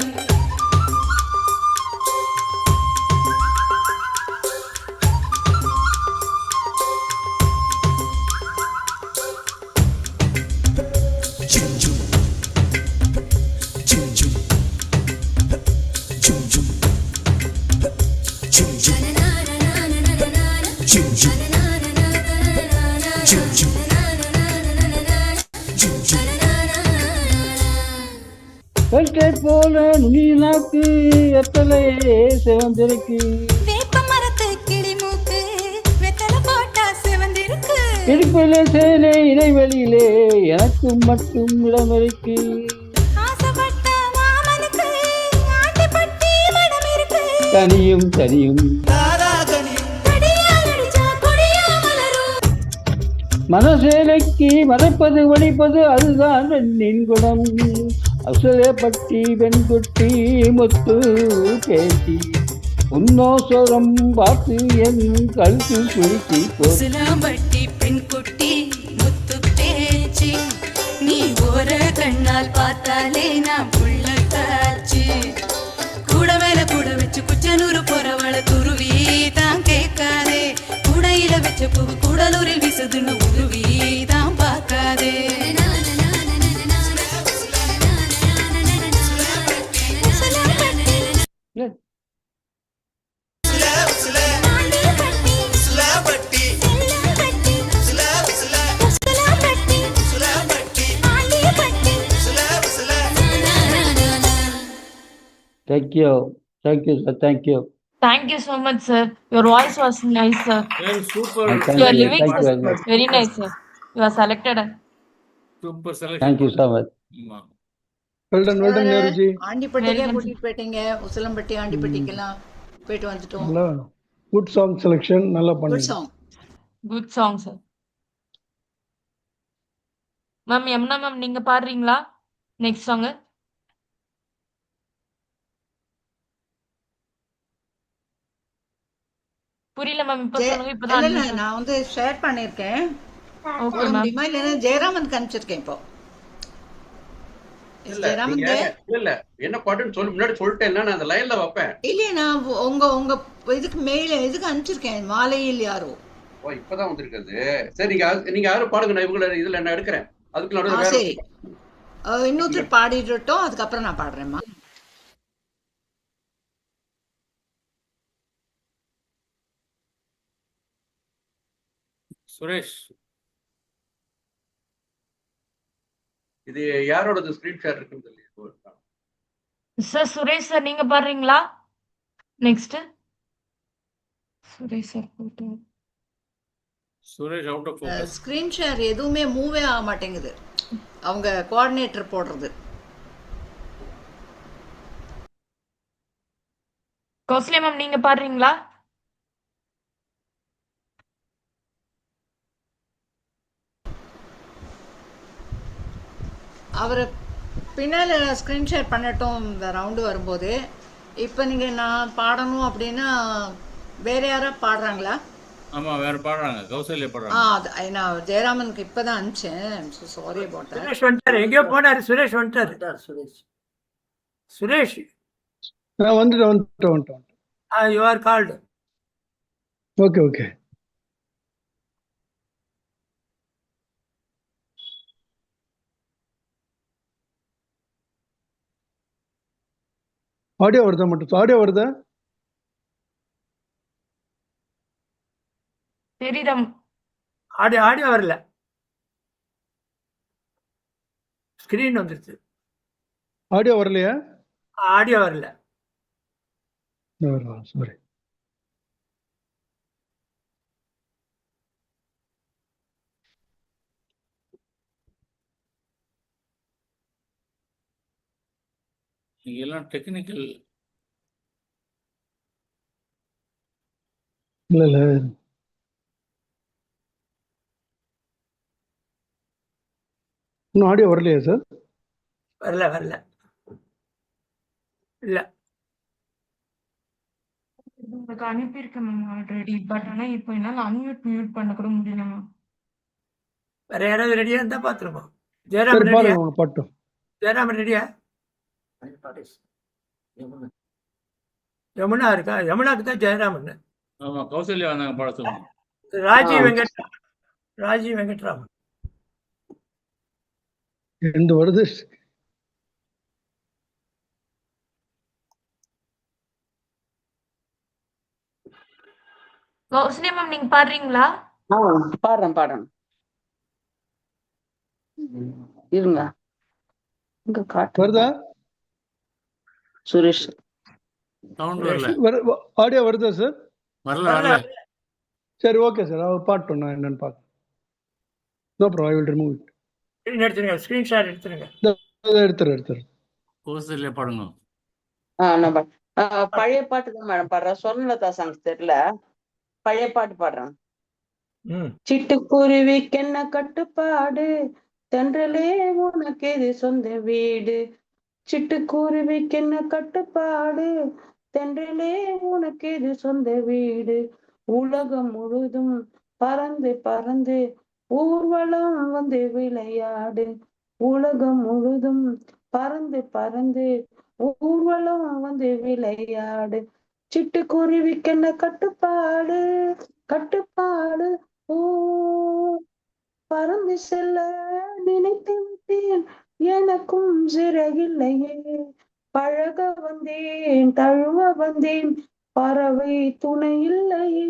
வெட்டை போல நுனி நாக்கு எத்தலையே சிவந்திருக்கு. வேப்ப மரத்து கிளி மூக்கு வெத்தலை போட்டா சிவந்திருக்கு. இடுப்பிலே சேலை இடைவெளியிலே எனக்கு மட்டும் இடம் இருக்கு. ஆசைப்பட்ட மாமனுக்கு ஆட்டிப்பட்டி மனம் இருக்கு. தனியும் தனியும் கடியால் அடிச்சா கொடியா மலரும். மனசேலைக்கு மறைப்பது ஒழிப்பது அதுதான் பெண்ணின் குணம். அசலைப்பட்டி வெண்குட்டி முத்து பேசி உன்னோசரம் பார்த்து என் கழுத்து குலுக்கி போ. சிலாம்பட்டி பெண் குட்டி முத்து பேச்சு நீ ஓர கண்ணால் பார்த்தாலே நான் புள்ள காச்சு. கூட மேல கூட வச்சு குச்சனூர் போறவள குருவி தான் கேட்காதே. கூடையில வச்ச பூ கூடலூரில் வீசுதுன்னு உருவி தான் பார்க்காதே. Thank you sir, thank you. Thank you so much, sir. Your voice was nice, sir. Super. Thank You are you, living thank you very much. very nice, sir. You are selected. Super selection. Thank you so much. Well done, Nehruji. ஆண்டிப்பட்டிக்கே கூட்டிட்டு போயிட்டீங்க, உசிலம்பட்டி ஆண்டிப்பட்டிக்கெல்லாம் போயிட்டு வந்துட்டோம். நல்லா good song selection நல்லா good பண்ணீங்க. Song. Good song, sir. Ma'am Yamuna ma'am நீங்க பாடுறீங்களா next song? புரியல ma'am, இப்ப சொல்லுங்க. இப்பதான் இல்ல நான் வந்து ஷேர் பண்ணிருக்கேன். ஓகே போட மேம். முடியுமா இல்லைன்னா ஜெயராமனுக்கு அனுப்பிச்சிருக்கேன் இப்போ. இல்ல ஜெயராமன் நீங்க இல்ல என்ன பாட்டுன்னு சொல்லி முன்னாடி சொல்லிட்டேன், நான் அந்த லைன்ல வைப்பேன். இல்லையே நான் உங்க இதுக்கு மெயில் இதுக்கு அனுப்பிச்சிருக்கேன். மாலையில் யாரோ. ஓ இப்பதான் வந்திருக்குது. சரி நீங்க யாரும் பாடுங்க, நான் இவங்கள இதுல நான் எடுக்கிறேன். அதுக்கு நடுவுல வேற சரி இன்னொருத்தர் பாடிட்டோம், அதுக்கப்புறம் நான் பாடுறேன்மா. சுரேஷ், இது யாரோடது ஸ்கிரீன் ஷேர் இருக்குன்னு சொல்லி சார் சுரேஷ் சார் நீங்க பாடுறீங்களா நெக்ஸ்ட்? சுரேஷ் சார் போட்டு Suresh out of focus. Screen share எதுவுமே மூவே ஆக மாட்டேங்குது, அவங்க கோஆர்டினேட்டர் போடுறது. கௌசல்யா மேம் நீங்க பாடுறீங்களா? அவரை பின்னால் ஸ்க்ரீன் ஷேர் பண்ணட்டும் இந்த ரவுண்டு வரும்போது. இப்போ நீங்கள் நான் பாடணும் அப்படின்னா வேற யாரா பாடுறாங்களா? ஆமா வேற பாடுறாங்க, கௌசல்யா பாடுறாங்க. அது நான் ஜெயராமனுக்கு இப்போ தான் அனுப்பிச்சேன். Sorry about that. சுரேஷ் வந்துட்டாரு, எங்கேயோ போனாரு. சுரேஷ் வந்துட்டாரு. சுரேஷ் நான் வந்துட்டேன். You are called. Okay audio வருதா? மட்டும் ஆடியோ வருதா? தெரியுதா? ஆடியோ வரல, ஸ்கிரீன் வந்துருச்சு. ஆடியோ வரலையா? ஆடியோ வரல. சாரி. நீங்க எல்லாம் டெக்னிக்கல். இல்ல இன்னும் ஆடியோ வரலையா சார்? வரல இல்ல. உங்களுக்கு அனுப்பியிருக்கேன் மேம் ஆல்ரெடி. பட் ஆனா இப்போ என்னால மியூட் பண்ண கூட முடியல மேம். வேற யாராவது ரெடியா இருந்தா பாத்துருமா? சரி ஜெயராமன் ரெடியா? பாருங்க பாட்டும். ஜெயராமன் ரெடியா? யமுனா இருக்கா? யமுனாக்கு தான் ஜெயராமன். ஆமா கௌசல்யா வந்தாங்க, பாட சொல்லுங்க. ராஜீவ் வெங்கட்ராமன். எந்த வருது? கௌசல்யா மேம் நீங்க பாடுறீங்களா? பாடுறேன் இருங்க. இங்க காட்டு வருதா? சுரேஷ் சவுண்ட் வரல. ஆடியோ வருதா சார்? வரல. சரி ஓகே சார், அவர் பாட்டோம், நான் என்னன்னு பார்க்க. No problem, I will remove it. எடுத்துருங்க, ஸ்கிரீன் ஷேர் எடுத்துருங்க. எடுத்துரு. கோர்ஸ்ல பாடுங்க. நம்ம பழைய பாட்டு தான் மேடம் பாடுறேன். சொர்ணலதா சாங்ஸ் தெரியல, பழைய பாட்டு பாடுறேன். சிட்டுக்குருவிக்கென்ன கட்டுப்பாடு, தென்றலே உனக்கு இது சொந்த வீடு. சிட்டுக்குருவிக்கென்ன கட்டுப்பாடு, தென்றலே உனக்கு இது சொந்த வீடு. உலகம் முழுதும் பறந்து பறந்து ஊர்வலம் வந்து விளையாடு. உலகம் முழுதும் பறந்து பறந்து ஊர்வலம் வந்து விளையாடு. சிட்டுக்குருவிக்கென்ன கட்டுப்பாடு, கட்டுப்பாடு. ஓ, பறந்து செல்ல நினைத்து விட்டேன், எனக்கும் சிறகில்லையே. பழக வந்தேன், தழுவ வந்தேன், பறவை துணை இல்லையே.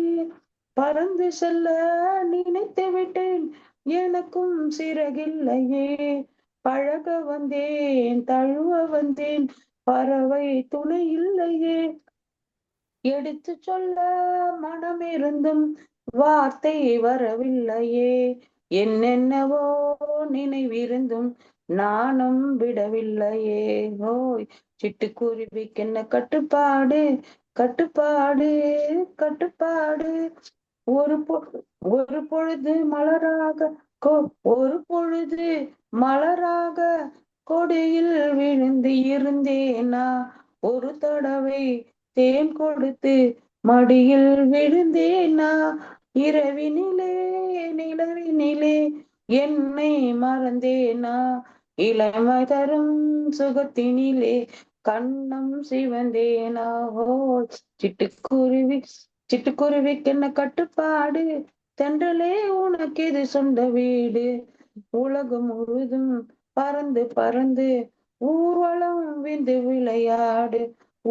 பறந்து செல்ல நினைத்து விட்டேன், எனக்கும் சிறகில்லையே. பழக வந்தேன், தழுவ வந்தேன், பறவை துணை இல்லையே. எடுத்து சொல்ல மனம் இருந்தும் வார்த்தை வரவில்லையே. என்னென்னவோ நினைவிருந்தும் நானும் விடவில்லையே. ஓய், சிட்டுக்குருவிக்கென்ன கட்டுப்பாடு, கட்டுப்பாடு, கட்டுப்பாடு. ஒரு பொழுது மலராக, ஒரு பொழுது மலராக கொடியில் விழுந்து இருந்தேனா. ஒரு தடவை தேன் கொடுத்து மடியில் விழுந்தேனா. இரவினிலே நிலவினிலே என்னை மறந்தேனா. இளமை தரும் சுகத்தினிலே கண்ணம் சிவந்தேனா. ஓ, சிட்டுக்குருவிக்கென்ன கட்டுப்பாடு, தென்றலே உனக்கு இது சொந்த வீடு. உலகம் முழுதும் பறந்து பறந்து ஊர்வலம் விந்து விளையாடு.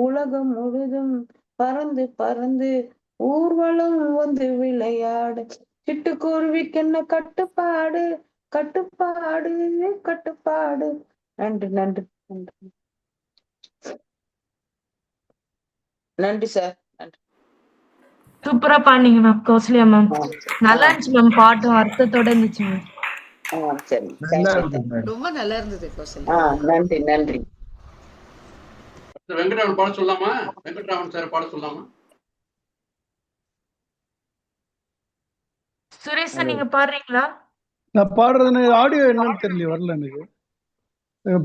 உலகம் முழுதும் பறந்து பறந்து ஊர்வலம் வந்து விளையாடு. சிட்டுக்குருவிக்கென்ன கட்டுப்பாடு, கட்டுப்பாடு, கட்டுப்பாடு. நன்றி நன்றி நன்றி நன்றி சார். நன்றி. சூப்பரா பாடுனீங்க மேம், கௌசல்யா மேம். நல்லா இருந்துச்சு மேம், பாட்டும் அர்த்தத்தோட இருந்துச்சு மேம். சரி, ரொம்ப நல்லா இருந்தது கௌசல்யா. நன்றி நன்றி. வெங்கட்ராமன் பாட சொல்லலாமா? வெங்கட்ராமன் சார் பாட சொல்லலாமா? சுரேஷ் சார், நீங்க பாடுறீங்களா? நான் பாடுறதுன்னு ஆடியோ என்னன்னு தெரியல, வரல எனக்கு.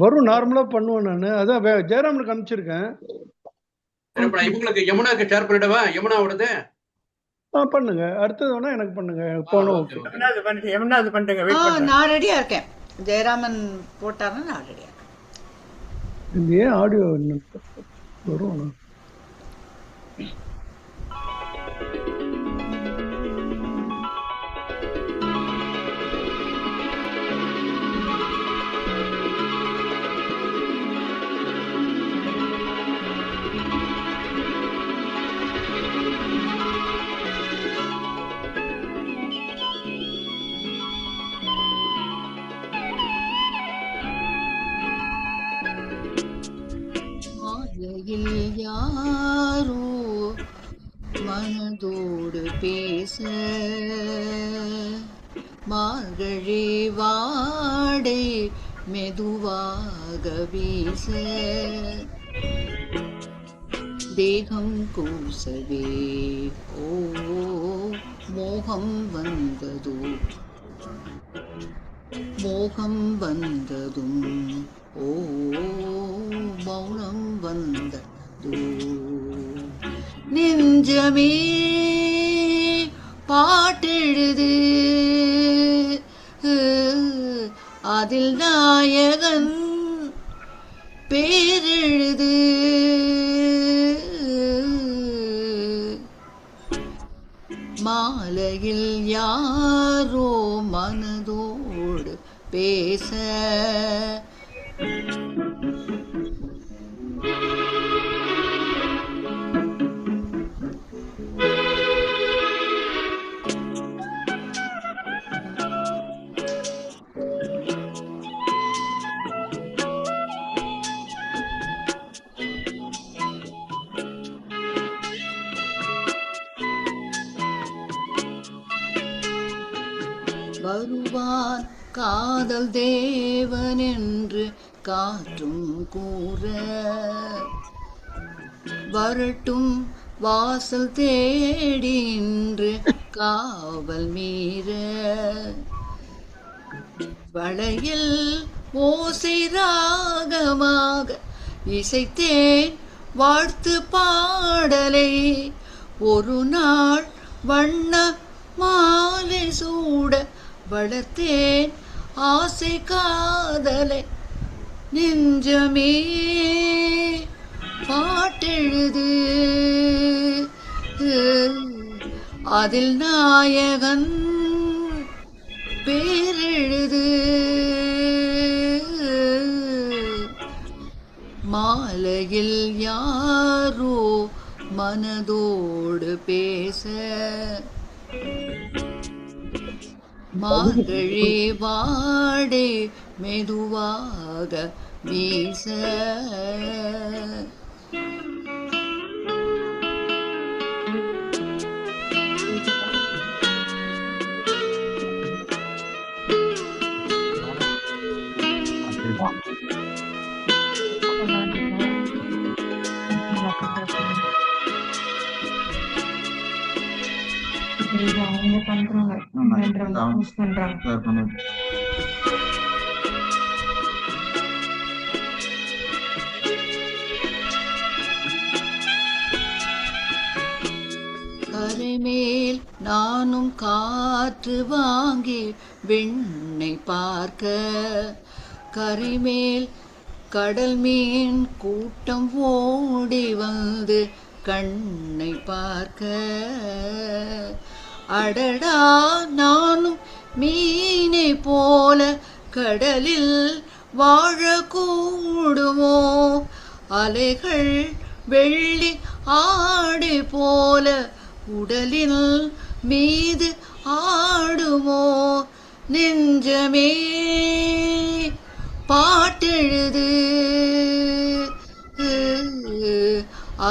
வரும், நார்மலா பண்ணுவேன் நான். அதான் ஜெயராமனுக்கு அனுப்பிச்சிருக்கேன். இவங்களுக்கு யமுனாக்கு ஷேர் பண்ணிடவா? யமுனாவோடது பண்ணுங்க. அடுத்தது வேணா எனக்கு பண்ணுங்க. போனோம். ஓகே, நான் ரெடியா இருக்கேன். ஜெயராமன் போட்டாருன்னா நான் ரெடியா இருக்கேன். இது ஏன் ஆடியோ என்ன வரும்? யாரோ மனதோடு பேச, மார்கழி வாடை மெதுவாக வீச, தேகம் கூசவே ஓ மோகம் வந்ததோ, மோகம் வந்ததும் ஓ மௌனம் வந்ததோ. நெஞ்சமே பாட்டெழுது, அதில் நாயகன் பேரெழுது. மாலையில் யாரோ மனதோடு பேச, வருவான் காதல் தேவன் என்று காற்றும் கூற, வரட்டும் வாசல் தேடி இன்று காவல் மீற, வளையில் ஓசை ராகமாக இசைத்தேன் வாழ்த்து பாடலை, ஒரு நாள் வண்ண மாலை சூட வளர்த்தேன் ஆசை காதலை, நெஞ்சமே பாட்டெழுது அதில் நாயகன் பேரெழுது, மாலையில் யாரோ மனதோடு பேச, மார்கழி வாடை மெதுவாக வீச, அவங்க பண்றாங்க யூஸ் பண்றாங்க. கரைமேல் நானும் காற்று வாங்கி விண்ணை பார்க்க, கரைமேல் கடல் மீன் கூட்டம் ஓடி வந்து கண்ணை பார்க்க, அடடா நானும் மீனை போல கடலில் வாழக்கூடுமோ, அலைகள் வெள்ளி ஆடை போல உடலில் மீது ஆடுமோ, நெஞ்சமே பாட்டெழுது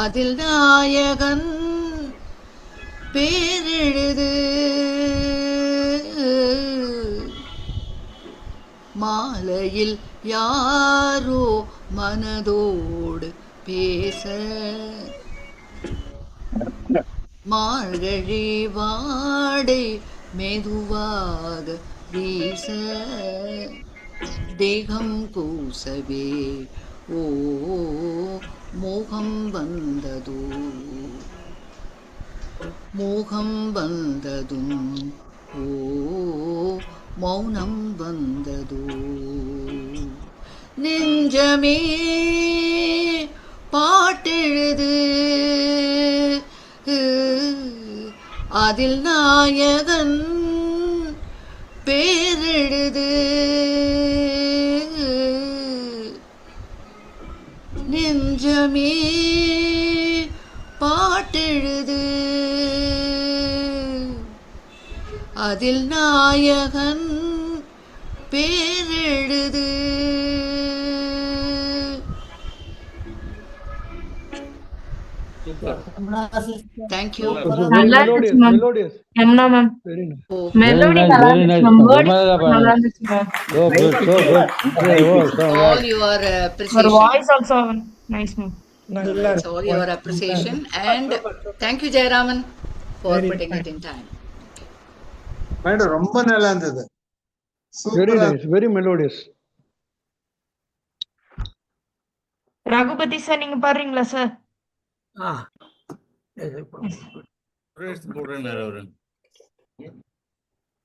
அதில் நாயகன் பேரெழுது, மாலையில் யாரோ மனதோடு பேச, மார்கழி வாடை மெதுவாக வீச, தேகம் கூசவே ஓ மோகம் வந்ததோ, மோகம் வந்ததும் ஓ மௌனம் வந்ததோ, நெஞ்சமே பாட்டெழுது அதில் நாயகன் பேரெழுது, நெஞ்சமே பாட்டெழுது அதில் நாயகன் பேரெழுது. Thank you. நல்லா இருந்துச்சு மேம். யமுனா மேம். மெலோடி நல்லா இருந்துச்சு மேம். வேர்ட்ஸ் நல்லா இருந்துச்சு ma'am. All your Her appreciation. voice also nice ma'am. It's all your appreciation and thank you Jayaraman for putting it in time. Madam ரொம்ப நல்லா இருந்தது. Very nice, very melodious. Raghupathi sir நீங்க பாடுறீங்களா sir?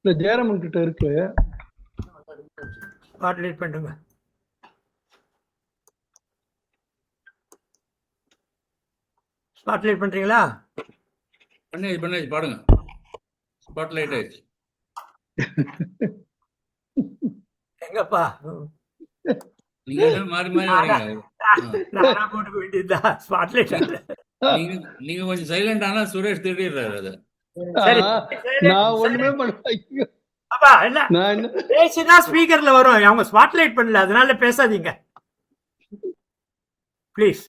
இல்ல ஜெயராமன் கிட்ட இருக்கு. ஸ்பாட்லைட் பண்ணுங்க. ஸ்பாட்லைட் பண்றீங்களா? பண்ணி பாடுங்க. ஸ்பாட்லைட் ஆயிடுச்சு. எங்கப்பா நீங்க மாறி மாறி வரீங்க. நானா போட்டுக்க வேண்டியதா ஸ்பாட்லைட்? நீங்க கொஞ்சம் சைலண்ட் ஆனா சுரேஷ் திடீர்றாரு. அது சரி, நான் ஒண்ணுமே பண்ணல. அப்பா என்ன பேசினா ஸ்பீக்கர்ல வரும். அவங்க ஸ்பாட்லைட் பண்ணல, அதனால பேசாதீங்க ப்ளீஸ்.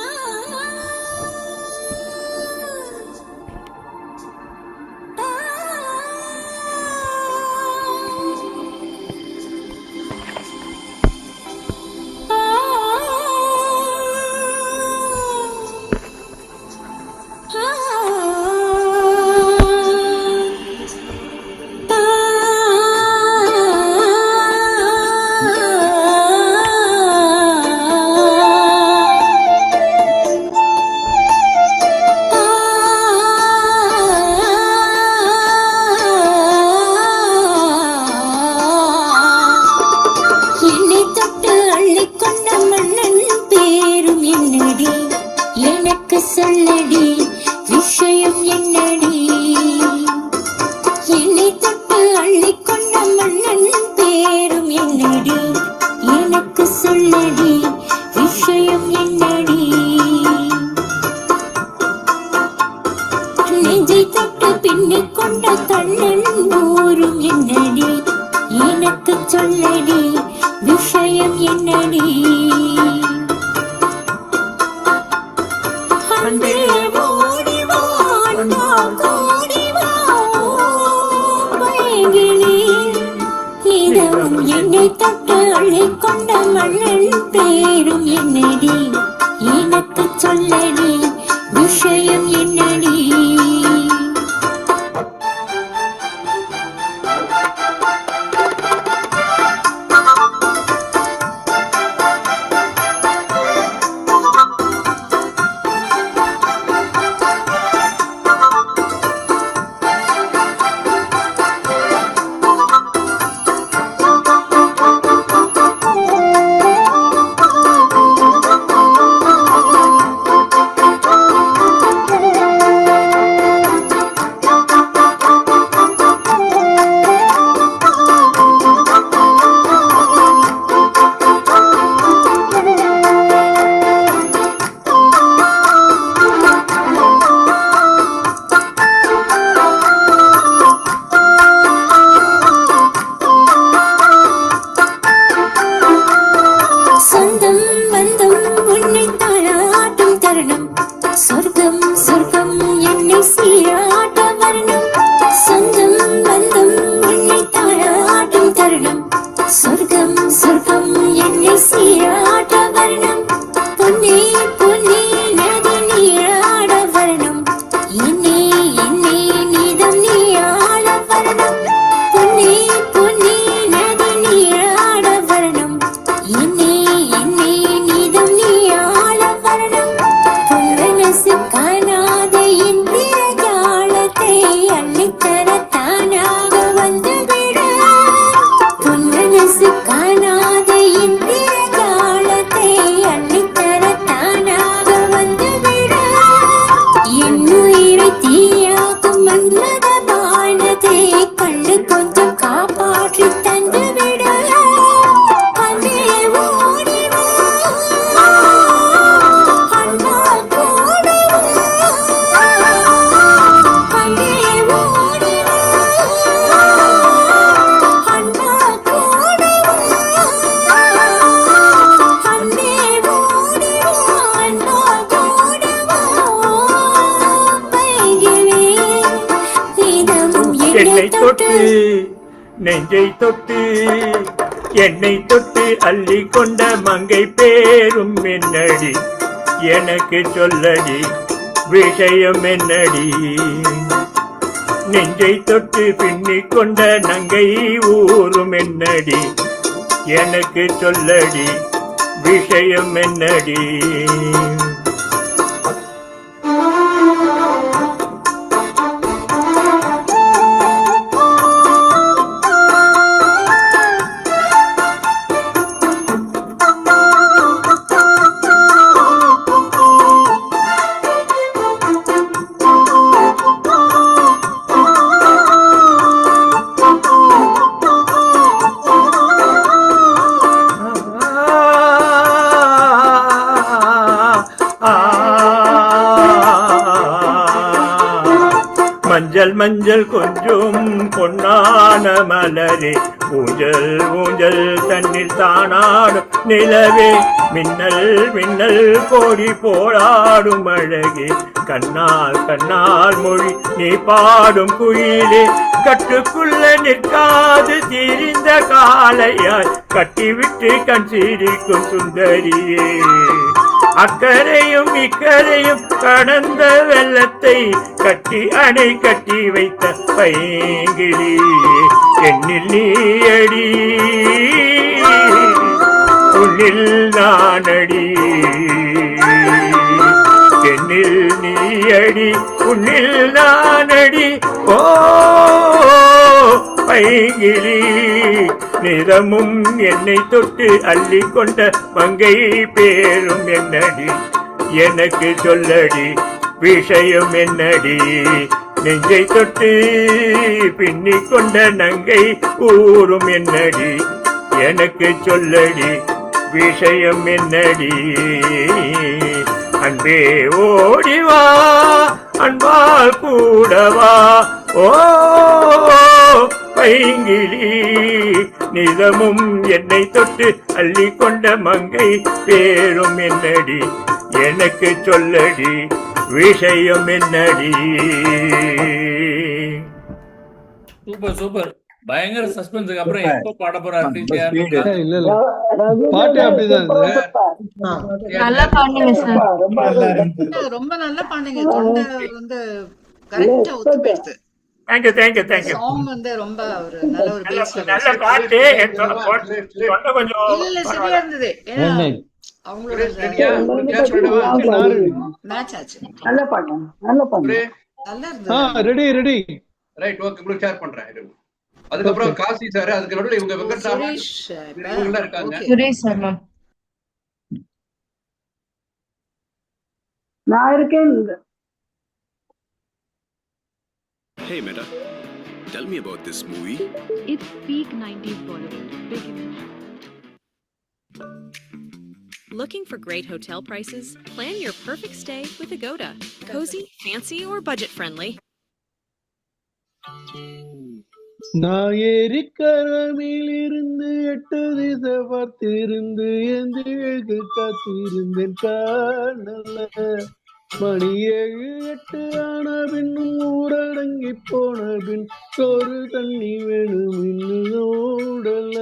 ஆ விஷயம் என்னடி என்னை தொட்டு அள்ளிக்கொண்ட மன்னன் பேரும் என்னடி எனக்கு சொல்லடி விஷயம் என்னடி நெஞ்சை தொட்டு பின்னிக் கொண்ட கண்ணன் ஊரும் என்னடி எனக்கு சொல்லடி விஷயம் என்னடி அன்பே ஓடி வா அன்பா கோடி வா பைங்கிளி இதவும் என்னை தொட்டு அள்ளிக்கொண்ட மன்னன் பேரும் என்னடி எனக்கு சொல்லடி விஷயம் என்னடி என்னை தொட்டு நெஞ்சை தொட்டு என்னை தொட்டு அள்ளி கொண்ட மங்கை பேரும் என்னடி எனக்கு சொல்லடி விஷயம் என்னடி நெஞ்சை தொட்டு பின்னிக் கொண்ட நங்கை ஊரும் என்னடி எனக்கு சொல்லடி விஷயம் என்னடி மஞ்சள் மஞ்சள் கொஞ்சம் பொன்னான மலரே ஊஞ்சல் ஊஞ்சல் தன்னில் தானாடும் நிலவே மின்னல் மின்னல் கோடி போடாடும் அழகே கண்ணால் கண்ணால் மொழி நீ பாடும் குயிலே கட்டுக்குள்ள நிற்காது திரிந்த காளையாய் கட்டிவிட்டு கண் சிரிக்கும் சுந்தரியே அக்கரையும் இக்கரையும் கடந்த வெள்ளத்தை கட்டி அணை கட்டி வைத்த பைங்கிளி என்னில் நீயடி உன்னில் நானடி என்னில் நீயடி உன்னில் நானடி ஓ பைங்கிளி நிறமும் என்னை தொட்டு அள்ளி கொண்ட மங்கை பேரும் என்னடி எனக்கு சொல்லடி விஷயம் என்னடி நெஞ்சை தொட்டு பின்னிக் கொண்ட நங்கை ஊரும் என்னடி எனக்கு சொல்லடி விஷயம் என்னடி அன்பே ஓடிவா அன்பால் கூடவா ஓ பைங்கிலி நிதமும் என்னை தொட்டு அள்ளி கொண்ட மங்கை பேரும் என்னடி எனக்கு சொல்லடி விஷயம் என்னடி. Super super. பயங்கர சஸ்பென்ஸுக்கு அப்புறம் எப்போ பாட போறாரு இல்ல இல்ல பாட்டே அப்படிதான் நல்லா பாடுங்க சார். ரொம்ப நல்லா பாடுங்க. தொண்டை வந்து கரெக்டா ஒத்து போயிடுது. Thank you thank you thank you. சாங் வந்து ரொம்ப ஒரு நல்ல ஒரு பேஸ்ல நல்ல பாட்டு. கொஞ்சம் இல்ல சரியா இருந்தது. ஏன்னா அவங்களோட மேட்ச் ஆச்சு. நல்ல பாட்டு நல்ல பாட்டு நல்லா இருந்தது. Ready ready right. ஓகே, உங்களுக்கு ஷேர் பண்றேன். அதுக்கப்புறம் காசி சார், அதுக்கு நடுவுல இவங்க வெங்கட்ராமன் இவங்க இருக்காங்க. Suresh sir ma'am. நான் இருக்கேன். Hey Meta, tell me about this movie. It's peak 90s Bollywood. Big image. Looking for great hotel prices? Plan your perfect stay with Agoda. Cozy, fancy, or budget friendly. நான் ஏரிக்கரமில் இருந்து 8 திசை பார்த்திருந்து எந்திழுக்கு காத்திருந்தேன் காணல. மணி 7 8 ஆன பின்னும் ஊரடங்கி போன பின் சோறு தண்ணி வேணும் இன்னும் ஓடல.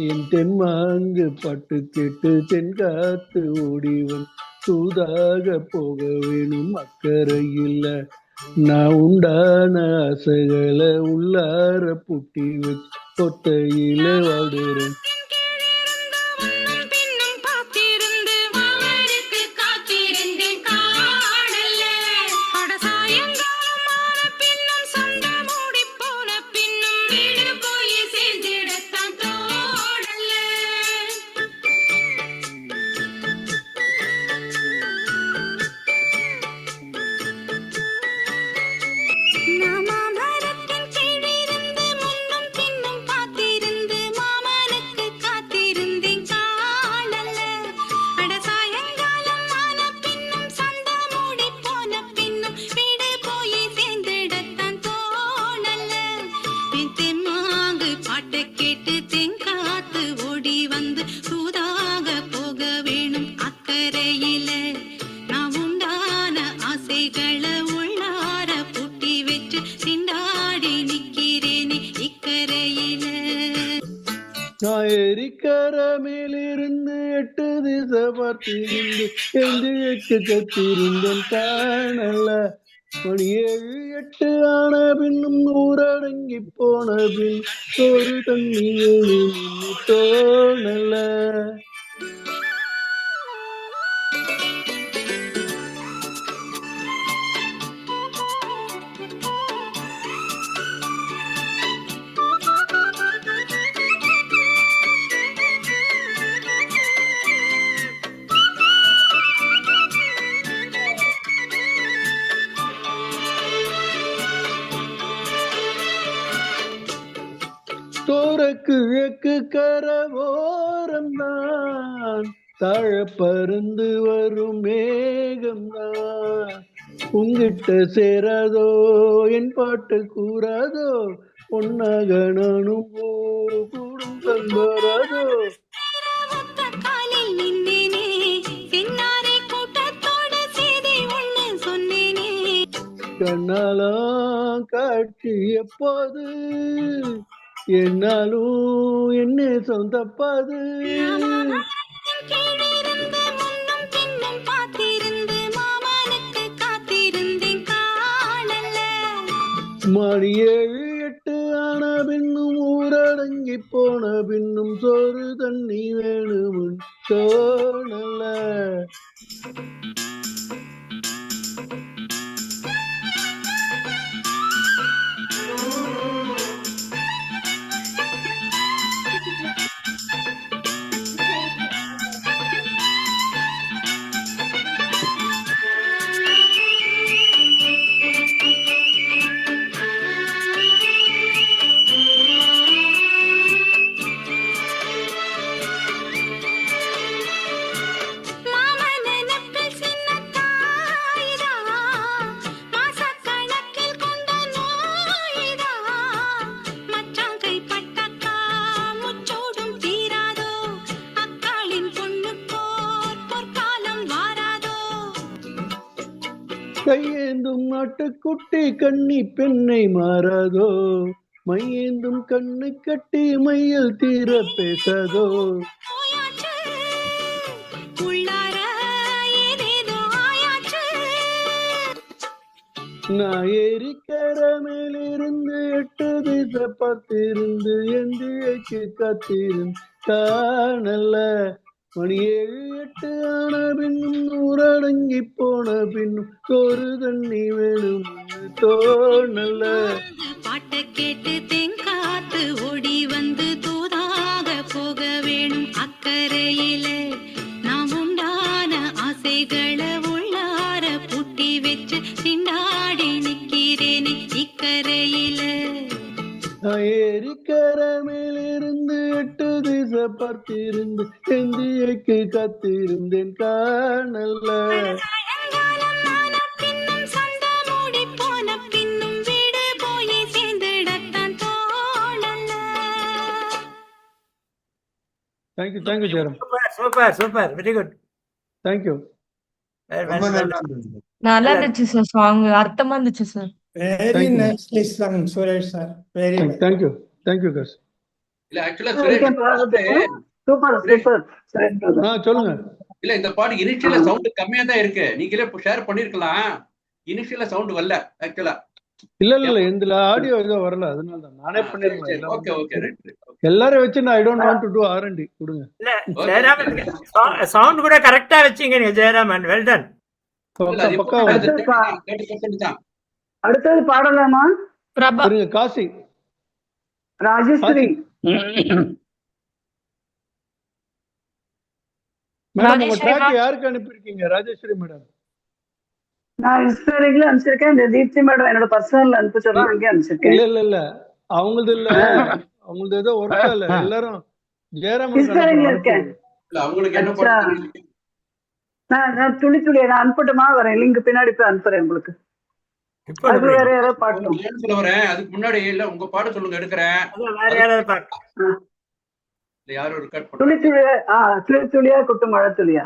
என் தென்மாங்கு பட்டு கேட்டு தென்காத்து ஓடிவன் சூதாக போக வேணும் அக்கறையில். நான் உண்டான ஆசைகளை உள்ளார புட்டி வச்சு கொத்தையில வாடுறேன். நான் ஏரிக்கர மேலிருந்து 8 திசை பார்த்திருந்து எந்திழுக்கு கத்திருந்தேன் காணல. மணி 7 8 ஆன பின்னும் ஊரடங்கி போன பின் ஒரு தண்ணி தோணல. கிழக்கு கரவோரம்தான் தாழ பருந்து வரும் மேகம்தான். உங்கிட்ட சேராதோ என் பாட்டு கூறாதோ பொன்னாக நானும் கூடும் தந்தாராதோ. கண்ணாலாம் காட்சி எப்போது என்னாலும் என்ன சொந்தப்பாது. மணி 7 8 ஆன பின்னும் ஊரடங்கி போன பின்னும் சோறு தண்ணி வேணும் தோணல. மாட்டுக்குட்டி கன்னி பெண்ணை மாறாதோ, மையேந்தும் கண்ணு கட்டி மையல் தீர பேசாதோ. நான் ஏரிக்கர மேலிருந்து 8 திசை பார்த்திருந்து எந்தியக்கு காத்திருந்து காணல. மணி 7 8 ஆன பின்னும் ஊரடங்கி போன பின்னும் ஒரு தண்ணி வேணும் தோணல. பாட்ட கேட்டு தென்காத்து ஓடி வந்து தூதாக போக வேணும் அக்கறையில. நாம் உண்டான ஆசைகளை உள்ளார பூட்டி வச்சு திண்டாடி நிக்கிறேனே இக்கரையில. ஏரிக்கர மேலிருந்து 8 திசை பார்த்திருந்து எந்தியக்கு காத்திருந்தேன் காணல. பின்னும் சண்டை மூடி போன பின்னும் வீடு போய் சேர்ந்துடத்தான் தோணல. Thank you Jayaram. Super very good. Thank you. ரொம்ப நல்லா இருந்தது. நல்லா இருந்துச்சு சார், சாங் அர்த்தமா இருந்துச்சு sir. Very nicely sung Suresh sir. Very thank you guys. இல்ல ஆக்சுவலா சுரேஷ் சொல்லுங்க. இல்ல இந்த பாட்டு இனிஷியலா சவுண்ட் கம்மியா தான் இருக்கு. நீங்களே ஷேர் பண்ணிருக்கலாம். இனிஷியலா சவுண்ட் வரல ஆக்சுவலா. இல்ல இந்த ஆடியோ ஏதோ வரல, அதனால தான் நானே பண்ணிருக்கேன். Okay right. எல்லாரும் வச்சு நான் I don't want to to R&D கொடுங்க. இல்ல ஜெயராமன் சவுண்ட் கூட கரெக்டா வெச்சீங்க நீங்க ஜெயராமன். Well done. பக்கா. அடுத்தது பாடலாமா? பிரபா காசி ராஜேஸ்வரி மேடம், உங்க ட்ராக் யாருக்கு அனுப்பியிருக்கீங்க? ராஜேஸ்வரி மேடம். நான் இன்ஸ்டாகிராம்ல அனுப்பிச்சிருக்கேன். இந்த தீப்தி மேடம் என்னோட பர்சனல் அனுப்பிச்சதான் அங்கே அனுப்பிச்சிருக்கேன். இல்ல அவங்களது இல்ல, அவங்களது ஏதோ ஒர்க் இல்ல. எல்லாரும் ஜெயராமன் இன்ஸ்டாகிராம்ல இருக்கேன். அவங்களுக்கு என்ன பாட்டு? நான் துளி நான் அனுப்பட்டுமா? வரேன், லிங்க் பின்னாடி போய் அனுப்புறேன் உங்களுக்கு. அது வேற யாராவது பாடணும் சொல்ல வரேன். அதுக்கு முன்னாடி இல்ல உங்க பாட்டு சொல்லுங்க, எடுக்கிறேன். வேற யாராவது பாட்டு இல்ல யாரும் ஒரு கட் துளி துளியா குட்டு மழை துளியா?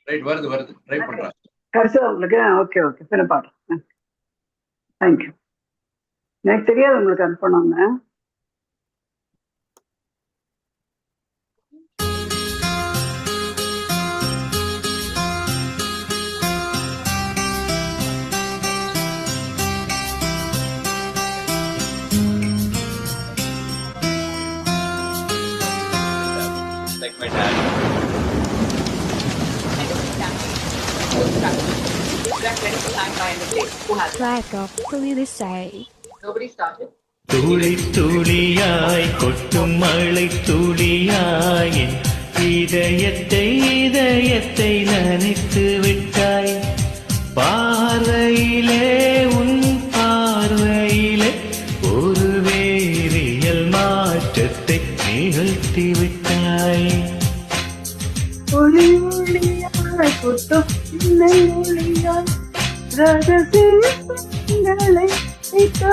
ரைட், வருது ட்ரை பண்றேன். கடைசியா உங்களுக்கு. ஓகே பின்ன பாடுறேன். தேங்க்யூ. எனக்கு தெரியாது உங்களுக்கு அனுப்பணும்னு. Like my dad. Track of clearly say. Nobody started. துளி துளியாய் கொட்டும் மழை துளியாய் என் இதயத்தை நனைத்து விட்டாய். பார்வையிலே உன் பார்வையிலே ஒரு வேறியல் மாற்றத்தை நிகழ்த்தி விட்டாய். ஒளி ஒளியாய் கொட்டும் இல்லை ஒளியாய் ரகசியங்களை வைத்து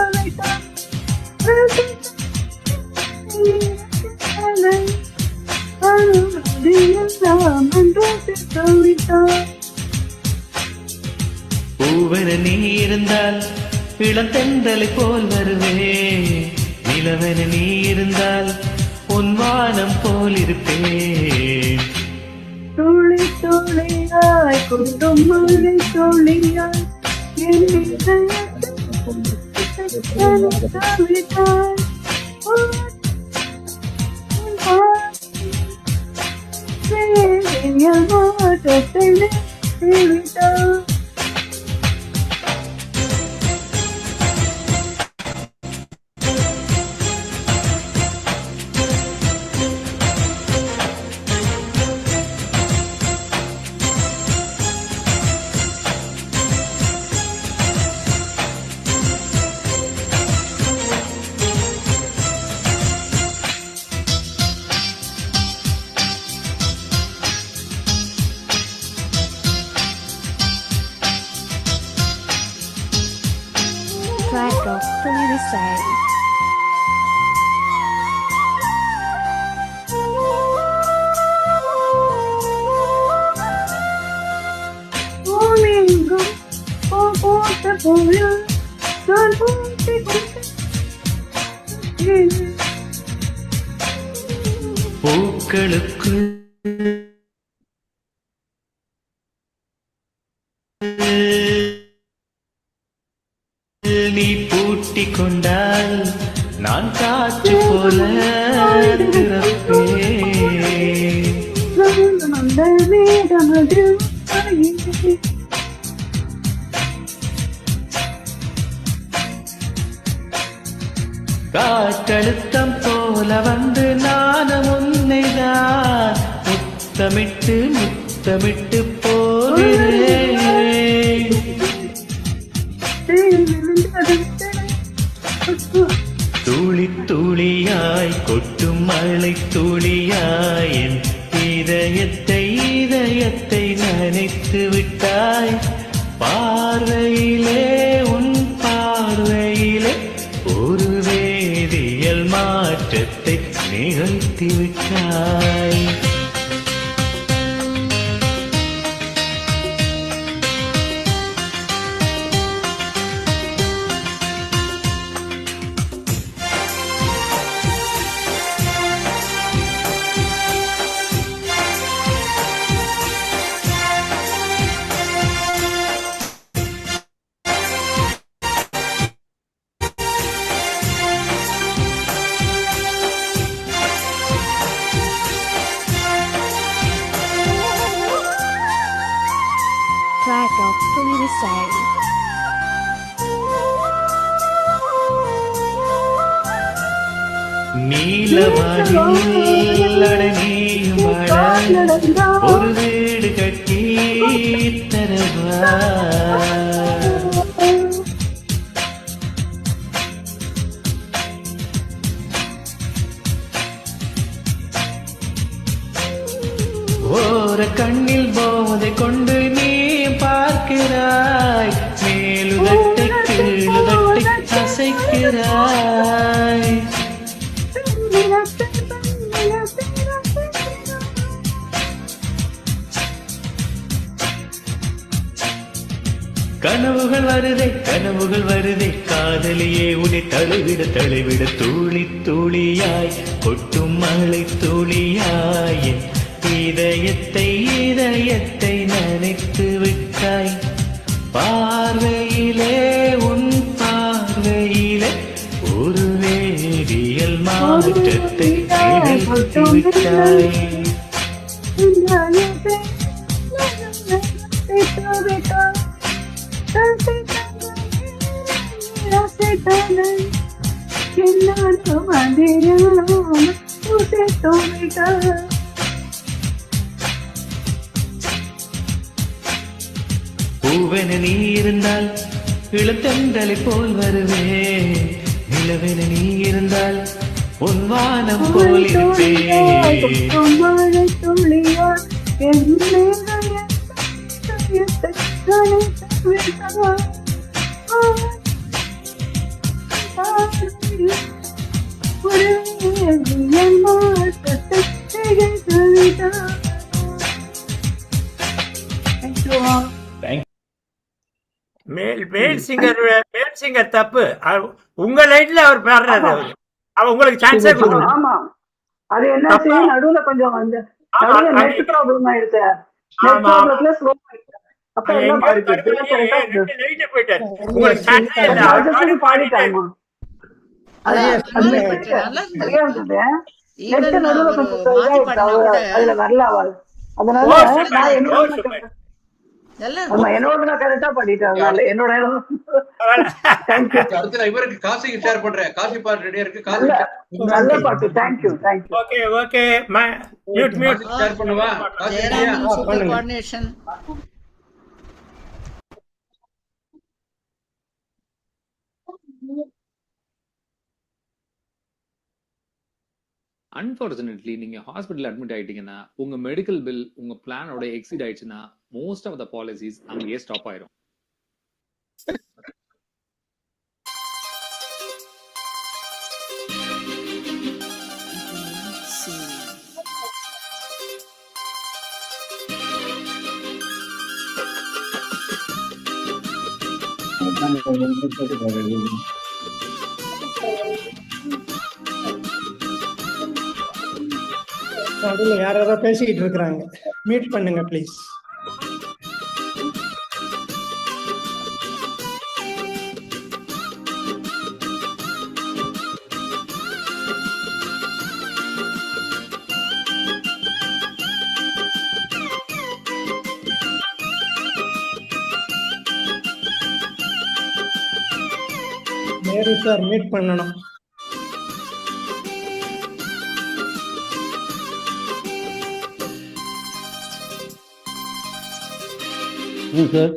வைத்தாய். பூவென நீ இருந்தால் இளந்தென்றலை போல் வருவே. நிலவென நீ இருந்தால் உன் வானம் போல் இருப்பேன். துளி துளியாய் கொட்டும் மழை துளியாய் என் Track of clearly say. பார்த்த போல நான் பூட்டி பூக்களுக்குள் நீ பூட்டி கொண்டால் நான் காற்று போல அந்த வேதமது காற்றழுத்தம் போல வந்து நானும் உன்னைதான் முத்தமிட்டு முத்தமிட்டு போகிறேன். துளி துளியாய் கொட்டும் மழை துளியாய் என் இதயத்தை இதயத்தை நனைத்து விட்டாய். பார்வையிலே உன் பார்வையிலே ஒரு வேதியியல் மாற்றத்தை நிகழ்த்தி விட்டாய். Track of Suicide. நீலவானில் அடங்கியும் ஒரு வீடு கட்டி தரவா. ஓர கண்ணில் போதை கொண்டு நீ பார்க்கிறாய். மேலுதட்டை கீழுதட்டை அசைக்கிறாய். கனவுகள் வருதே காதலியே உன்னை தழுவிட தழுவிட தூளி தூளியாய் கொட்டும் மழை தூளியாய் என் இதயத்தை இதயத்தை நனைத்து விட்டாய். பார்வையிலே உன் பார்வையிலே ஒரு வேதியியல் மாற்றத்தை நிகழ்த்தி விட்டாய். பூவென நீ இருந்தால் இளத்தென்றலை போல் வருவேன். நிலவென நீ இருந்தால் உன் வானம் போல் இருப்பேன். மேல் சிங்கர் தப்பு. உங்க லைன்ல அவர் பாடுறாரு. அவர் உங்களுக்கு சான்ஸே கொடுக்கணும். ஆமா, அது என்ன நடுவுல கொஞ்சம் வந்து நெட் ப்ராப்ளம் ஆயிடுச்சு. நெட் ப்ராப்ளம்ல ஸ்லோ ஆயிடுச்சு. அப்ப எல்லாம் போயிட்டாரு. உங்களுக்கு சான்ஸே இல்ல. அவர் பாடிட்டாமா. அதுல வரல அவள். அதனால நான் என்னோட கரெக்டா பண்ணிட்டாங்க. என்னோட இவருக்கு காசி ஷேர் பண்றேன். காசி பாட்டு ரெடியா இருக்கு. நல்ல பாட்டு. Thank you. Okay okay. Mute share பண்ணுவா. கோஆர்டினேஷன். அன்பார்ச்சுனேட்லி நீங்க ஹாஸ்பிட்டல் அட்மிட் ஆயிட்டீங்கன்னா உங்க மெடிக்கல் பில் உங்க பிளானோட எக்ஸீட் ஆயிடுச்சுன்னா மோஸ்ட் ஆஃப் த பாலிசிஸ் அங்கேயே ஸ்டாப் ஆயிரும். நடுவில் யாரோ பேசிக்கிட்டு இருக்கிறாங்க, மீட் பண்ணுங்க ப்ளீஸ். நேரு சார் மீட் பண்ணணும். சார்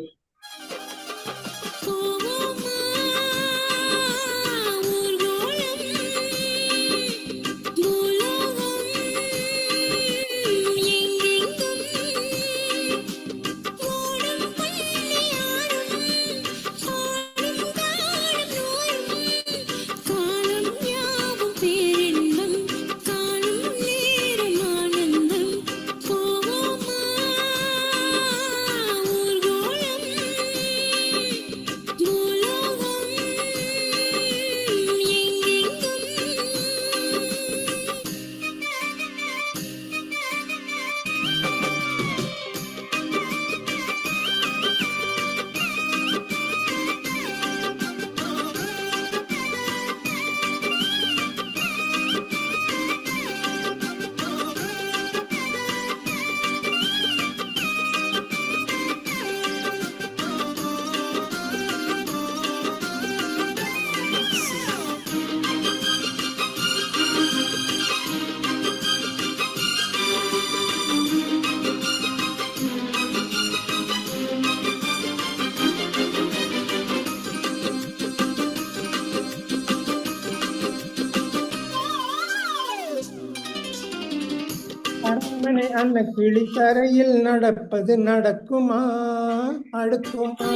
அரண்மனை அன்ன கிளித்தரையில் நடப்பது நடக்குமா அடுக்குமா?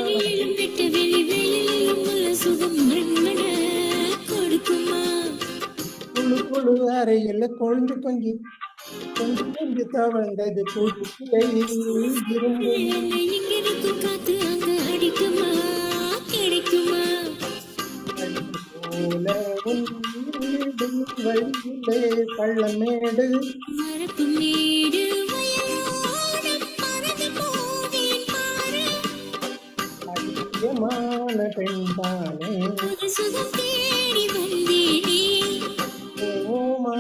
குழு குழு அறையில் கொழுந்து கொஞ்சி கொஞ்சம் கொஞ்சி தவழ்ந்தது குடிசை இருந்து போல வழியிலே பள்ளமேடு அதிகமான பெண்தானே ஓமா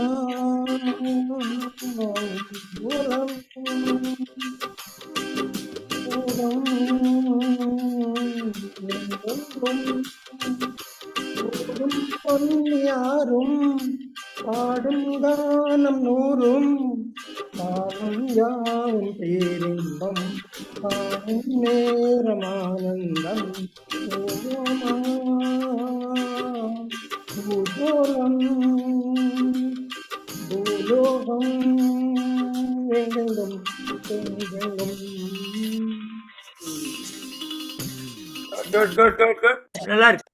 யாரும் பாடும் கானம் நூறும் காணும் யாவும் பேரின்பம் காணும் நேரம் ஆனந்தம் பூலோகம் பூலோகம் எங்கெங்கும் எங்கெங்கும். நல்லா இருக்கு.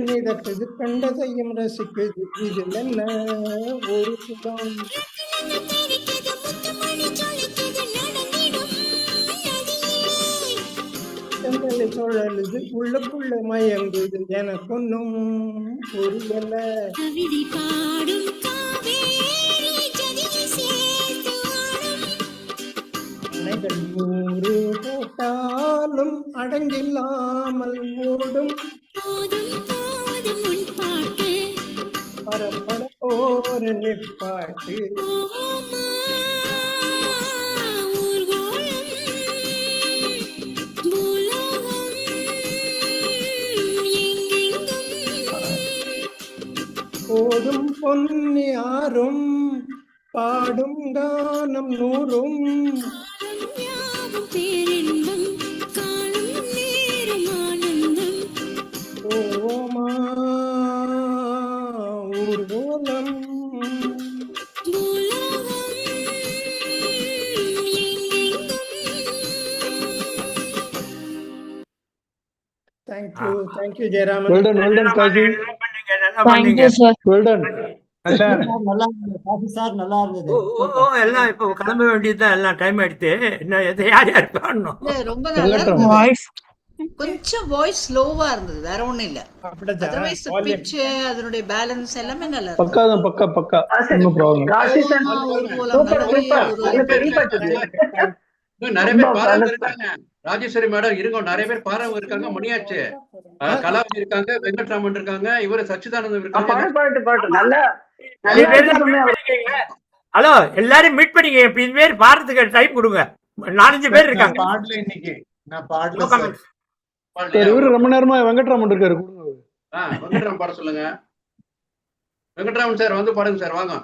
மிதக்குது கண்டதையும் ரசிக்குது இதில் என்ன ஒரு சுகம் சுழலுது உள்ளுக்குள்ள மயங்குது எனக்கொன்னும் புரியல. அணைகள் 100 போட்டாலும் அடங்கில்லாமல் ஓடும் பரப்பட போற நிற்பாட்டு பொன்னி ஆறும் பாடும் கானம் நூறும் ஓமா ஊர்வலம் thank you Jayaraman. Well done, Kasi. Thank you, sir. Well done. நல்லா இருந்தது காசி சார், நல்லா இருந்தது. எல்லாம் இப்போ கிளம்ப வேண்டியதுதான், எல்லாம் டைம் ஆயிடுத்து. இன்னும் எதை யார் யார் பாடணும்? இல்ல, ரொம்ப நல்லா இருந்தது. கொஞ்சம் வாய்ஸ் ஸ்லோவா இருந்தது, வேற ஒண்ணும் இல்ல. அதர்வைஸ் பிட்ச், அதனுடைய பேலன்ஸ் எல்லாமே நல்லா இருந்தது. பக்காதான், பக்கா. No problem. நிறைய பேர் பாராம இருக்காங்க. ராஜேஸ்வரி மேடம் இருங்க, நிறைய பேர் பாராம இருக்காங்க. மணியாச்சு, கலாபதி இருக்காங்க, வெங்கட்ராமன் இருக்காங்க, இவரு சச்சிதானந்தம் இருக்காங்க. ஹலோ, எல்லாரும் மீட் பண்ணிக்க. இனிமேல் பாடுறதுக்கு டைம் கொடுங்க. 4-5 பேர் இருக்காங்க. பாடல இன்னைக்கு நான் பாடல. இவரு ரொம்ப நேரமா வெங்கட்ராமன் இருக்காரு. வெங்கட்ராமன் பாட சொல்லுங்க. வெங்கட்ராமன் சார் வந்து பாடுங்க சார், வாங்க.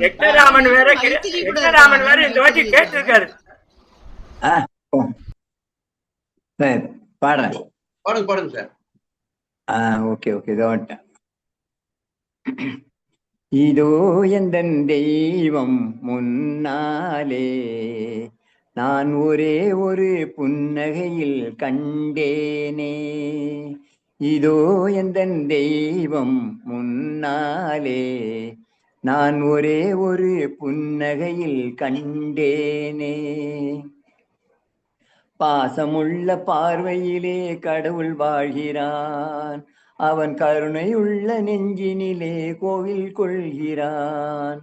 வெங்கட்ராமன் வேற இந்த வாட்டி கேட்டிருக்காரு. பாடுறேன். பாடுங்க சார். ஓகே இதோ எந்தன் தெய்வம் முன்னாலே நான் ஒரே ஒரு புன்னகையில் கண்டேனே. இதோ எந்தன் தெய்வம் முன்னாலே நான் ஒரே ஒரு புன்னகையில் கண்டேனே. பாசமுள்ள பார்வையிலே கடவுள் வாழ்கிறான், அவன் கருணையுள்ள நெஞ்சினிலே கோவில் கொள்கிறான்.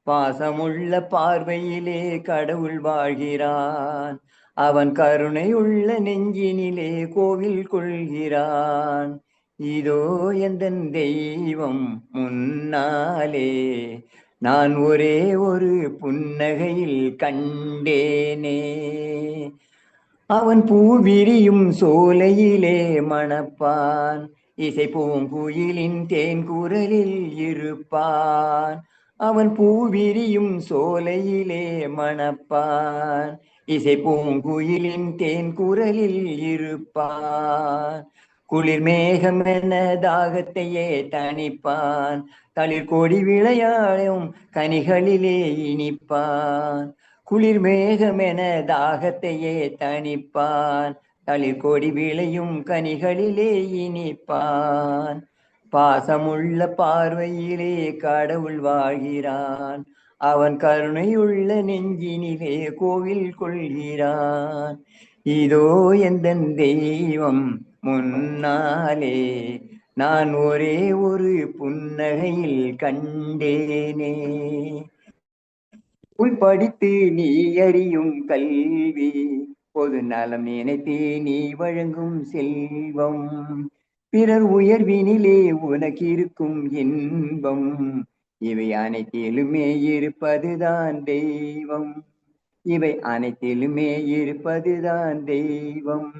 பாசமுள்ள பார்வையிலே கடவுள் வாழ்கிறான், அவன் கருணையுள்ள நெஞ்சினிலே கோவில் கொள்கிறான். இதோ எந்தன் தெய்வம் முன்னாலே நான் ஒரே ஒரு புன்னகையில் கண்டேனே. அவன் பூவிரியும் சோலையிலே மணப்பான், இசை பூங்குயிலின் தேன் குரலில் இருப்பான். அவன் பூவிரியும் சோலையிலே மணப்பான், இசை பூங்குயிலின் தேன் குரலில் இருப்பான். குளிர் மேகம் என தாகத்தையே தணிப்பான், தளிர் கொடி விளையாடும் கனிகளிலே இனிப்பான். குளிர் மேகம் என தாகத்தையே தணிப்பான், தளிர் கொடி விளையும் கனிகளிலே இனிப்பான். பாசமுள்ள பார்வையிலே கடவுள் வாழ்கிறான், அவன் கருணையுள்ள நெஞ்சினிலே கோவில் கொள்கிறான். இதோ எந்தன் தெய்வம் முன்னாலே நான் ஒரே ஒரு புன்னகையில் கண்டேனே. உள் படித்து நீ அறியும் கல்வி, பொது நலம் நினைத்து நீ வழங்கும் செல்வம், பிறர் உயர்வினிலே உனக்கு இருக்கும் இன்பம், இவை அனைத்திலுமே இருப்பதுதான் தெய்வம். இவை அனைத்திலுமே இருப்பதுதான் தெய்வம்.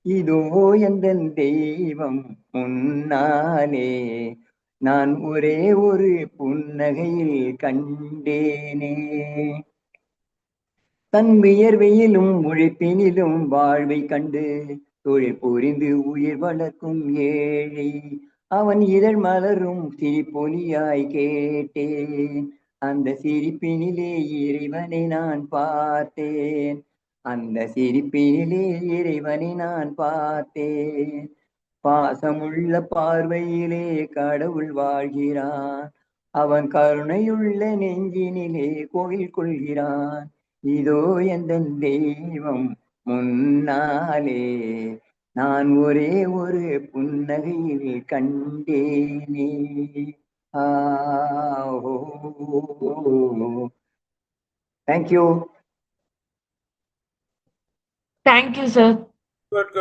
இதோ எந்தன் தெய்வம் முன்னாலே நான் ஒரே ஒரு புன்னகையில் கண்டேனே. தன் வியர்வையிலும் உழைப்பினிலும் வாழ்வை கண்டு தொழில் புரிந்து உயிர் வளர்க்கும் ஏழை, அவன் இதழ் மலரும் சிரிப்பொலியாய் கேட்டேன். அந்த சிரிப்பினிலே இறைவனை நான் பார்த்தேன், அந்த சிரிப்பினிலே இறைவனை நான் பார்த்தேன். பாசமுள்ள பார்வையிலே கடவுள் வாழ்கிறான், அவன் கருணையுள்ள நெஞ்சினிலே கோவில் கொள்கிறான். இதோ எந்தன் தெய்வம் முன்னாலே நான் ஒரே ஒரு புன்னகையில் கண்டேனே. தேங்க்யூ. Thank you sir. குட்.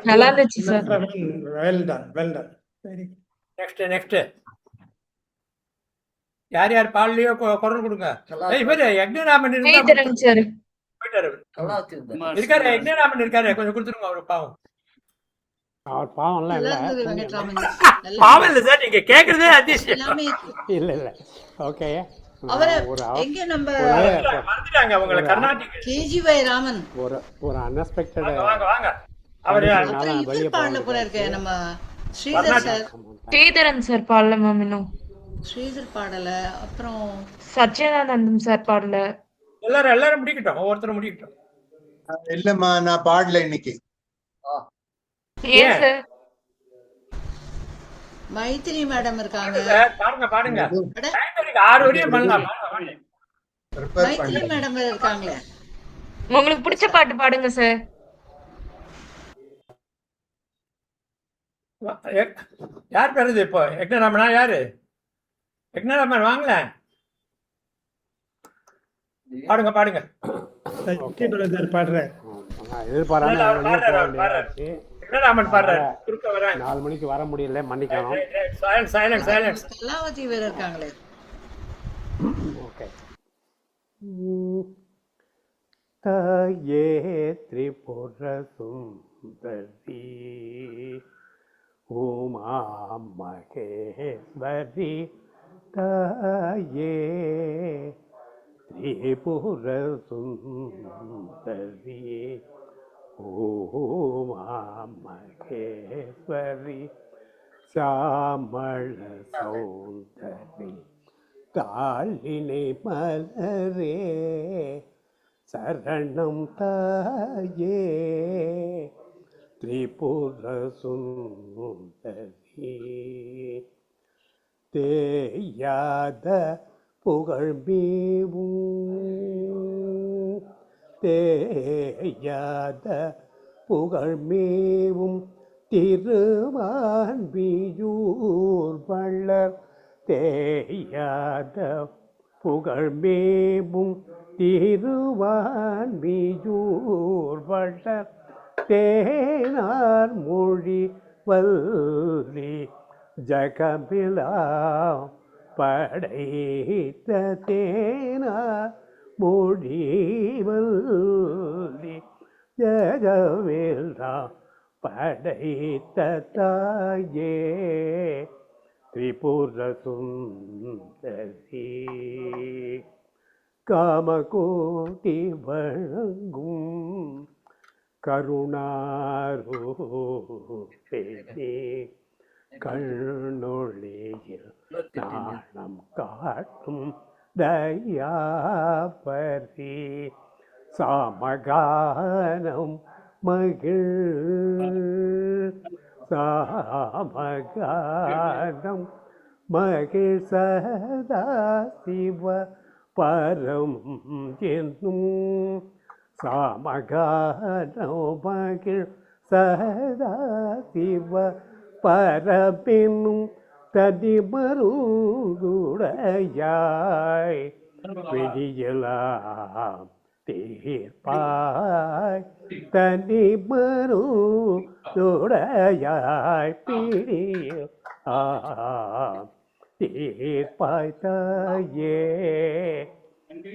நல்லா இருந்துச்சு sir. Well done. Very next யார் பாடலையோ குரல் கொடுங்க. இவரு யக்ஞராமன் சார் இருக்காரு, யக்ஞராமன் இருக்காரு, கொஞ்சம் கொடுத்துருங்க அவரு பாவம். அவர் பாவம்லாம் நல்லா இல்லை, இருந்தது புண்ணியம். வெங்கட்ராமன் நல்லா பாவம் இல்லை சார், நீங்க கேட்கறதே அதிசயம். எல்லாமே இல்லை இல்லை ஓகே. அவரை ஒரு எங்க நம்ம மறந்துட்டாங்க அவங்களை. கர்நாடிக் கேஜிஒய் ராமன் ஒரு அன்எக்ஸ்பெக்டட் வாங்க வாங்க. அவரு அப்புறம் இவர் பாடல போல இருக்கு நம்ம ஸ்ரீதர் சார். ஸ்ரீதரன் சார் பாடல மேம் இன்னும். ஸ்ரீதர் பாடல. அப்புறம் சச்சிதானந்தம் சார் பாடல. எல்லாரும் முடிக்கட்டும், ஒவ்வொருத்தரும் முடிக்கட்டும். இல்லம்மா நான் பாடல இன்னைக்கு. ஏன் சார்? மைத்திரி மேடம் இருக்காங்க. பாடுங்க பாடுங்க. அட, 6 வரையும் பண்ணலாம். வாங்க. மைத்திரி மேடம் இருக்காங்களே. உங்களுக்கு பிடிச்ச பாட்டு பாடுங்க சார். யார் பேருது இப்போ? யக்னராமனா? யாரு யக்னராமன்? வாங்கல, பாடுங்க பாடுங்க. பாடுறேன். யக்னராமன் பாடுறாரு. குறுக்க வராங்க. 4 மணிக்கு வர முடியல, மன்னிக்கணும். சைலன்ஸ். கலாவதி வேற இருக்காங்களே. ஓகே. தாயே திரிபுர சுந்தரி உமா மகேஸ்வரி, தாயே திரிபுர சுந்தரி உமா மகேஸ்வரி, சாமள சௌந்தரி தாளினை மலரே, சரணம் தாயே திரிபுர சுந்தரி, தேயாத புகழ் மேவும், தேயாத புகழ் மேவும் திருவான்மியூர் வள்ளர், தேயாத புகழ் மேவும் திருவான்மியூர் வள்ளர், தேனார் மொழி வல்லி ஜகமிலா படைத்த, தேனார் மொழி வல்லி ஜகமிலா படைத்த தாயே திரிபுர சுந்தரி, காமகோட்டி வழங்கும் கருணாரூபிணி, கண்ணொளியில் நாணம் காட்டும் தயாபரி, சாமகானம் மகிழ், சாமகானம் மகிழ், சதா சிவ பரம் என்னும், சாமகானம் மகிழ் சதா சிவ பரமென்னும், தனிமருதுடையாய் விடியலாம் தீர்ப்பாய், தனிமருதுடையாய் பிடியலாம் தீர்ப்பாய் தாயே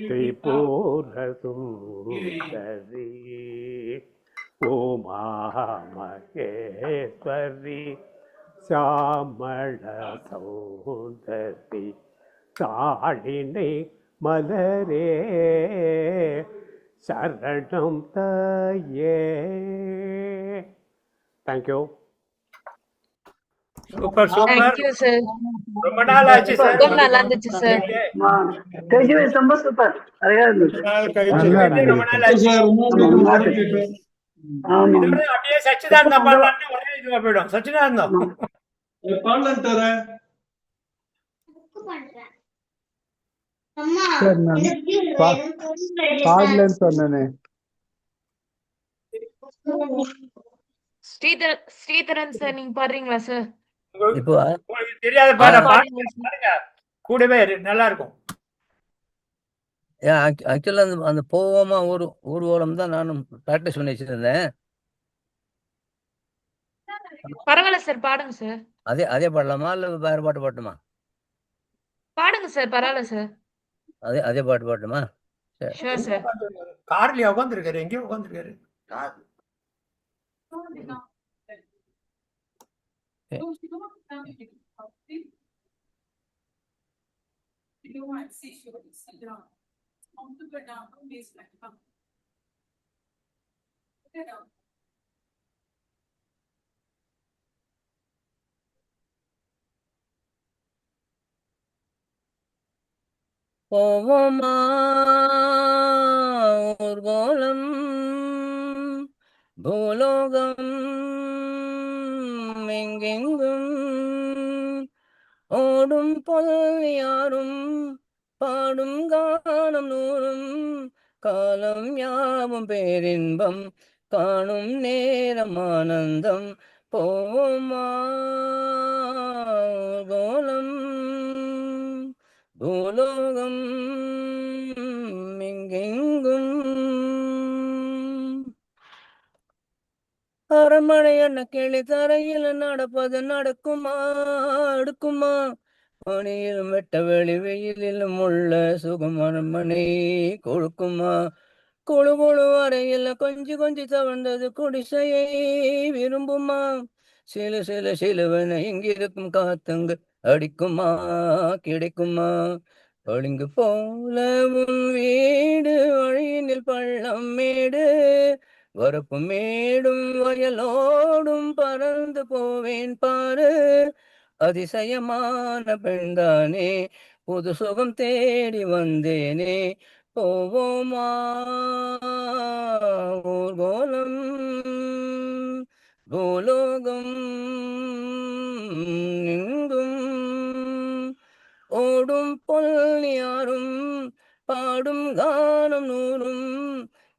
திரிபுர சுந்தரி உமா மகேஸ்வரி, சாமள சௌந்தரி தாளினை மலரே, சரணம் தாயே. Thank you. Super Thank you sir. ரொம்ப நாள் ஆச்சு சார். ரொம்ப நல்லா இருந்துச்சு சார். ரொம்ப சூப்பர். அழகா இருந்துச்சு. ரொம்ப நாள் ஆச்சு. இதோட அப்படியே சச்சிதானந்தம் பாடலாம்னு ஒரே இதுவா போயிடும். சச்சிதானந்தம் பாடலான்ட்டாரே. பாடலன்னு சொன்னேனே. ஸ்ரீதரன் சார் நீங்க பாடுறீங்களா சார்? இப்போ உங்களுக்கு தெரியாத பாருங்க, கூடவே நல்லா இருக்கும். ஆக்சுவலா அந்த போவோமா ஊர்வலம் தான் நானும் ப்ராக்டிஸ் பண்ணி வச்சிருந்தேன். பரவாயில்ல சார், பாடுங்க சார். அதே பாடலாமா இல்ல வேற பாட்டு பாட்டுமா? பாடுங்க சார், பரவாயில்ல சார். அதே பாட்டு பாட்டுமா? Sure sir. கார்லயே உட்காந்துருக்காரு, எங்கேயோ உட்காந்துருக்காரு. போவோமா ஊர்கோலம் பூலோகம் எங்கெங்கும் ஓடும் பொல் யாரும் பாடும் கானம் நூறும் காலம் யாவும் பேரின்பம் காணும் நேரம் ஆனந்தம் போவோமா ஊர்கோலம் பூலோகம் எங்கெங்கும் அரண்மனை என்ன கிளி தரையில் நடப்பது நடக்குமா அடுக்குமா பணியிலும் வெட்ட வெளி வெயிலிலும் உள்ள சுகம் அரண்மனை கொழுக்குமா கொழு கொழு அறையில் கொஞ்சி கொஞ்சி தவழ்ந்தது குடிசையை விரும்புமா சிலு சிலு சிலுவன இங்கிருக்கும் காத்துங்கு அடிக்குமா கிடைக்குமா பளிங்கு போல உன் வீடு வழியினில் பள்ளம் மேடு வரப்பு மேடும் வயலோடும் பறந்து போவேன் பாரு அதிசயமான பெண்தானே புது சுகம் தேடி வந்தேனே போவோமா ஊர்கோலம் பூலோகம் எங்கும் ஓடும் பொல் யாரும் பாடும் கானம் நூறும்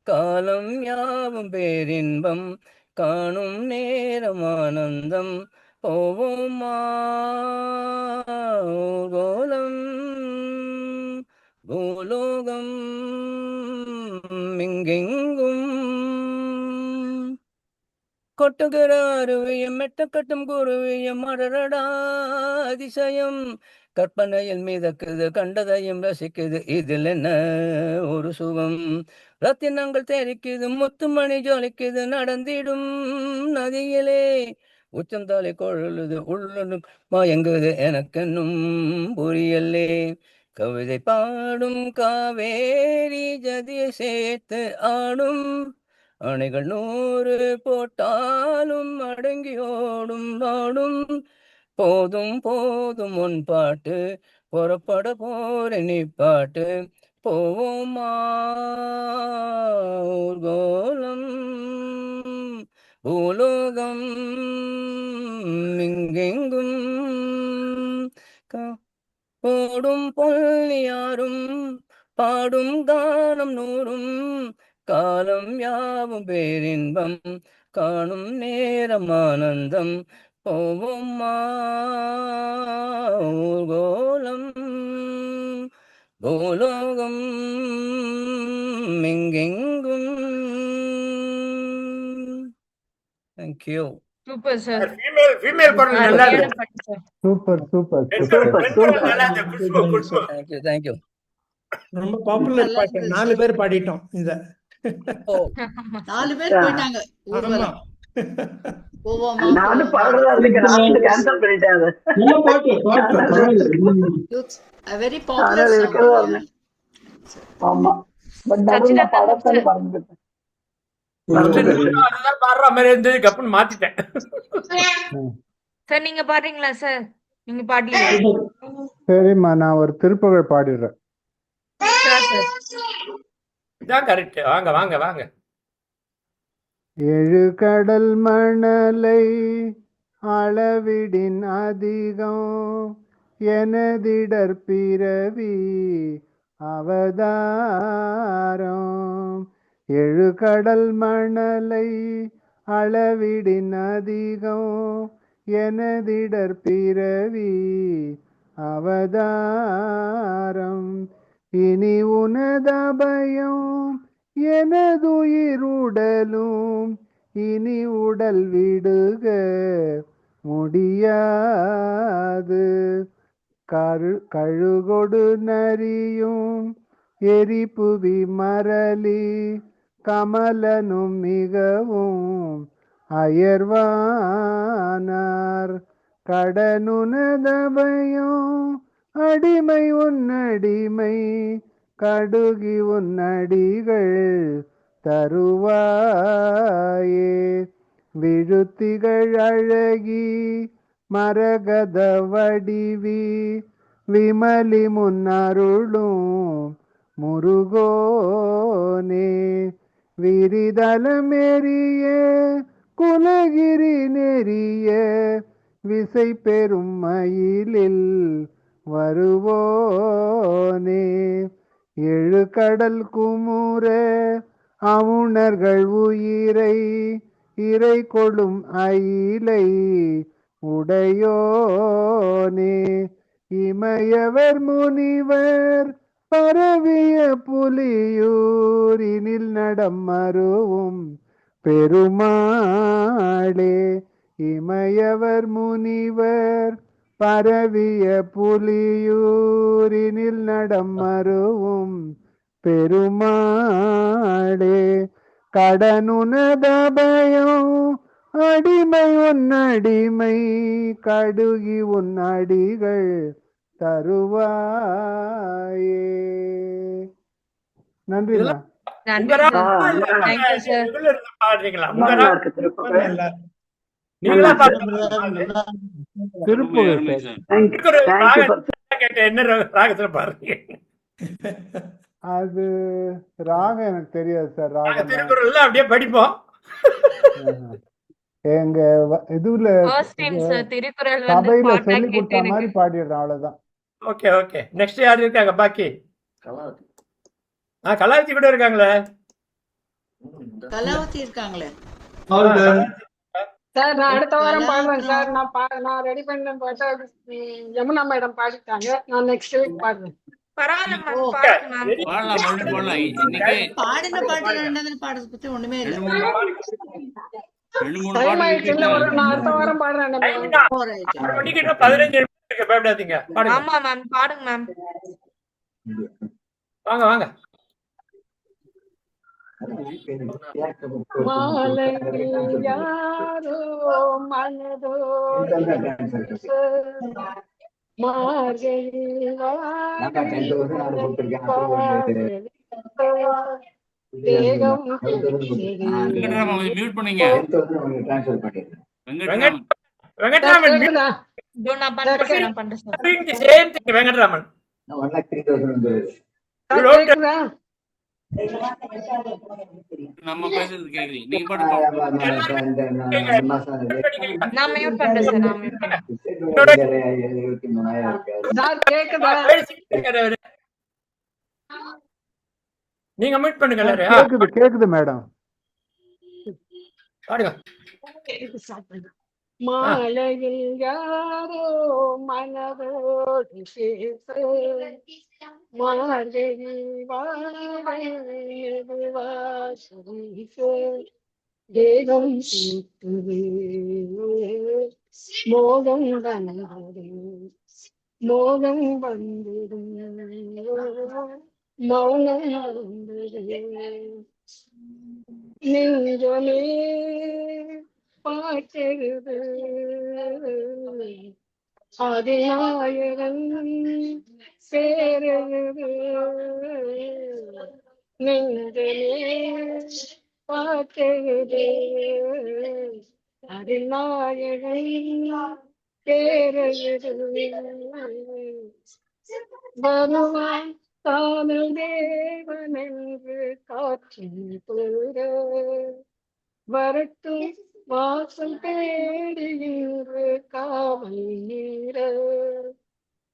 காலம் யாவும் பேரின்பம் காணும் நேரம் ஆனந்தம் போவோமா ஊர்கோலம் பூலோகம் எங்கெங்கும் கொட்டுகிற அருவியம் மெட்டக்கட்டும் குருவியம் அடரடா அதிசயம் கற்பனையில் மிதக்குது கண்டதையும் ரசிக்குது இதில் என்ன ஒரு சுகம் ரத்தினங்கள் தெரிக்குது முத்துமணி ஜொலிக்குது நடந்திடும் நதியிலே உச்சம் தலை கொழுது உள்ளு மயங்குது எனக்கென்னும் புரியலே கவிதை பாடும் காவேரி ஜதியை சேர்த்து ஆடும் அணைகள் 100 போட்டாலும் அடங்கி ஓடும் நாடும் போதும் போதும் உன் பாட்டு புறப்பட போற நீ பாட்டு போவோமா ஊர்கோலம் பூலோகம் எங்கெங்கும் ஓடும் பொல் யாரும் பாடும் கானம் நூறும் காலம் யாவும் பேரின்பம் காணும் நேரம் ஆனந்தம் போவோமா ஊர்கோலம் பூலோகம் எங்கெங்கும். தேங்க்யூ. Super sir. ஃபீமேல் குரல் நல்லா இருக்கு. சூப்பர் சூப்பர் நல்லா இருக்கு. குஷ்பு குஷ்பு. Thank you thank you. ரொம்ப பாப்புலர் பாட்டு. 4 பேர் பாடிட்டோம் இத. ஓ 4 பேர் போயிட்டாங்க ஊர்வலம். போவோமா நானும் பாடுறதா இருக்கேன். கேன்சல் பண்ணிட்டேன் அது. நல்ல பாட்டு பரவாயில்லை. a very popular song. ஆமா. பட் நடுவுல பாடத்தை மறந்துட்டேன். அதுதான் பாடுற மாதிரி இருந்தது கப்புன்னு மாத்திட்டேன். சார் நீங்க பாடுறீங்களா சார்? நீங்க பாடலையா? சரிம்மா, நான் ஒரு திருப்புகழ் பாடிடுறேன். இதான் கரெக்ட். வாங்க வாங்க வாங்க. 7 கடல் மணலை அளவிடின் அதிகம் எனதிடர் பிறவி அவதாரம். 7 கடல் மணலை அளவிடின் அதிகம் எனதிடர் பிறவி அவதாரம். இனி உனதபயம் எனதுயிருடலும் இனி உடல் விடுக முடியாது. கழுகொடு நரியும் எரிப்புவி மரளி கமலனும் மிகவும் அயர்வானார். கடனுனதபயம் அடிமை உன்னடிமை கடுகி உன்னடிகள் தருவாயே விழுத்திகள் அழகி மரகத வடிவி விமலி முன்னருளும் முருகோனே விரிதலமெறிய குலகிரி நெறிய விசை பெரும் மயிலில் வருவோனே எழு கடல் குமுற அவுணர்கள் உயிரை இறை கொள்ளும் அயிலை உடையோனே இமயவர் முனிவர் பரவிய புலியூரினில் நடம் மருவும் பெருமாளே இமயவர் முனிவர் பரவிய புலியூரினில் நடம் மருவும் பெருமாளே கடனுனதபயம் அடிமை உன்னடிமை கடுகி உன்னடிகள் தருவாயே. நன்றிண்ணா. பாடுறீங்களா என்ன ராகத்துல பாடுறீங்க? அது ராகம் எனக்கு தெரியாது சார். ராகம் திருக்குறள் அப்படியே படிப்போம். எங்க இதுல சபையில சொல்லி கொடுத்த மாதிரி பாடிடுறேன், அவ்வளவுதான். Okay okay. நெக்ஸ்ட் யார் இருக்காங்க பாக்கி? கலாவதி கூட இருக்காங்களே. கலாவதி இருக்காங்களே சார். நான் அடுத்த வாரம் பாடுறேன் சார். நான் ரெடி பண்ண பாட்டா யமுனா மேடம் பாடிட்டாங்க. நான் நெக்ஸ்ட் வீக் பாடுறேன். பாடின பாட்டு ரெண்டாவது பாடுறது பத்தி ஒண்ணுமே இல்லை. டைம் ஆயிடுச்சுல, நான் அடுத்த வாரம் பாடுறேன். 15 நிமிஷம் பயப்படாதீங்க. ஆமா மேம், பாடுங்க மேம். வாங்க வாங்க. யாரோ மனதோ வெங்கட்ராமன் நம்ம பேசுறது கேக்குது. நீங்க பாட்டு நான் மியூட் பண்றேன் சார். நான் மியூட் பண்றேன். நீங்க மியூட் பண்ணுங்க. கேக்குது கேக்குது மேடம். பாடுங்க. மாலையில் யாரோ மனதோடு பேச மார்கழி தேகம் மோகம் வந்தது மோகம் வந்தது மௌனம் வந்தது நெஞ்சமே பாட்டெழுது அதிநாயகன் சேரெழுது நெஞ்சமே பாட்டெழுது அதிநாயகன் சேரெழுது வருவான் தானல் தேவன் என்று காற்றில் புற வரட்டும் வாசல் தேடி இன்று காவல் நீர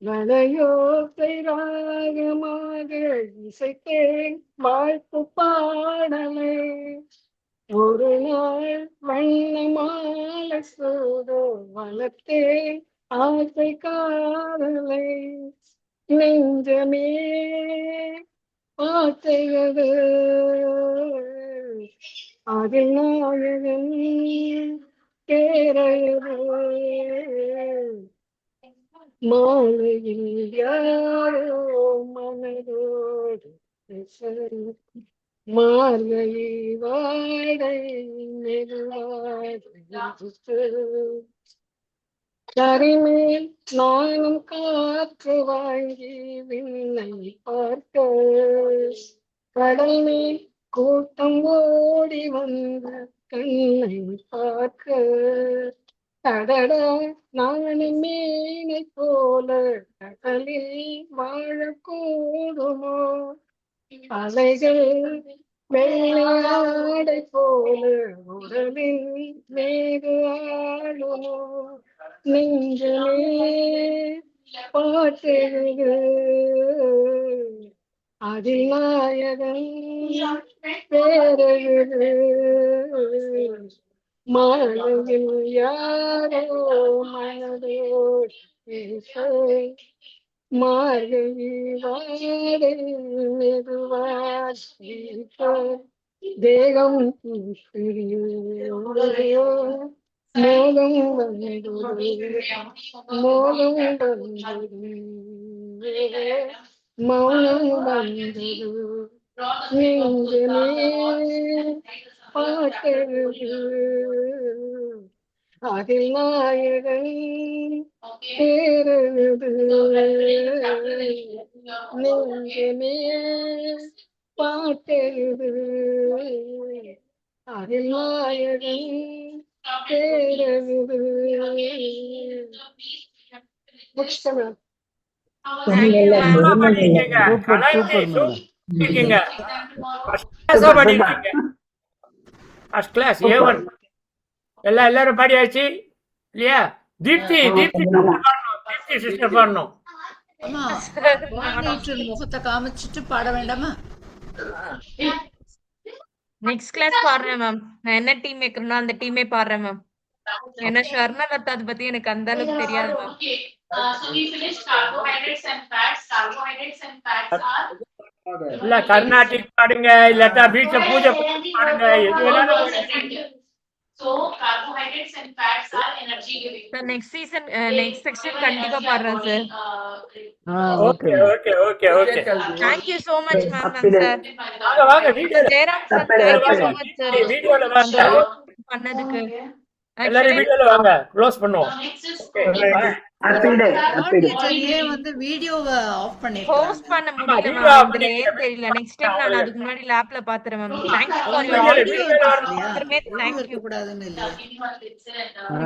வளையோசை ராகமாக இசைத்தேன் வாழ்த்து பாடலே ஒரு நாள் வண்ணமால சூடோ வளர்த்தேன் ஆசை காதலை நெஞ்சமே ஆசையது அதில் நாயகன் கேரையது மாலையில் யாரோ மனதோடு மார்கழி வாடை மெதுவாடு கரிமேல் நானும் காற்று வாங்கி விண்ணை பார்க்க, கடல் மேல் கூட்டம் ஓடி வந்து கண்ணை பார்க்க, அடடா நானும் மீனை போல கடலில் வாழக்கூடுமோ, அலைகள் வெள்ளையாடை போல உடலில் மேது ஆளுமோ, நெஞ்சமே பாட்டெழுது அதில் நாயகன் பேரெழுது, மாலையில் யாரோ மனதோடு பேச, மார்கழி வாடை மெதுவாய் பேச, தேகம் பிரியோ மோகம் வந்தது, மோகம் வந்தது, மௌனம் வந்தது, நெஞ்சமே பாட்டெழுது அதில் நாயகன் பேரெழுது, நெஞ்சமே பாட்டெழுது அதில் நாயகன் பேரெழுது. முடிச்சிட்டேன். ஃபர்ஸ்ட் கிளாஸ் A1 எல்லாரும் பாடியாச்சு இல்லையா? தீப்தி சிஸ்டர் பாடணும். ஆமா, மானிட்டர் முகத்தை காமிச்சிட்டு பாட வேண்டாமா? நெக்ஸ்ட் கிளாஸ் பாடுறேன் மேம். நான் என்ன டீம் வைக்கிறேனோ அந்த டீமே பாடுறேன் மேம். ஏன்னா ஷர்மா லதா அதை பத்தி எனக்கு அந்த அளவுக்கு தெரியாது மேம். இல்ல கர்நாடிக் பாடுங்க, இல்லாட்டா வீட்டுல பூஜை பாடுங்க, எது வேணாலும். நெக்ஸ்ட் சீசன் நெக்ஸ்ட் செக்ஷன் கண்டிப்பா பாடுறேன் sir. Okay okay okay okay. Thank you so much ma'am. Sir வாங்க வீடியோல. Jayaram sir thank you so much sir. வீடியோல வாங்க. பண்ணதுக்கு எல்லாரும் வீடியோல வாங்க. க்ளோஸ் பண்ணுவோம். வந்து வீடியோவை ஆஃப் பண்ணிருக்காங்க. போஸ்ட் பண்ண முடியல மேம். இதுல தெரியல. நெக்ஸ்ட் டைம் நான் அதுக்கு முன்னாடி லேப்ல பாத்துறேன் ma'am. Thank you for your video எல்லாருமே thank you. கூடாதுன்னு இல்ல.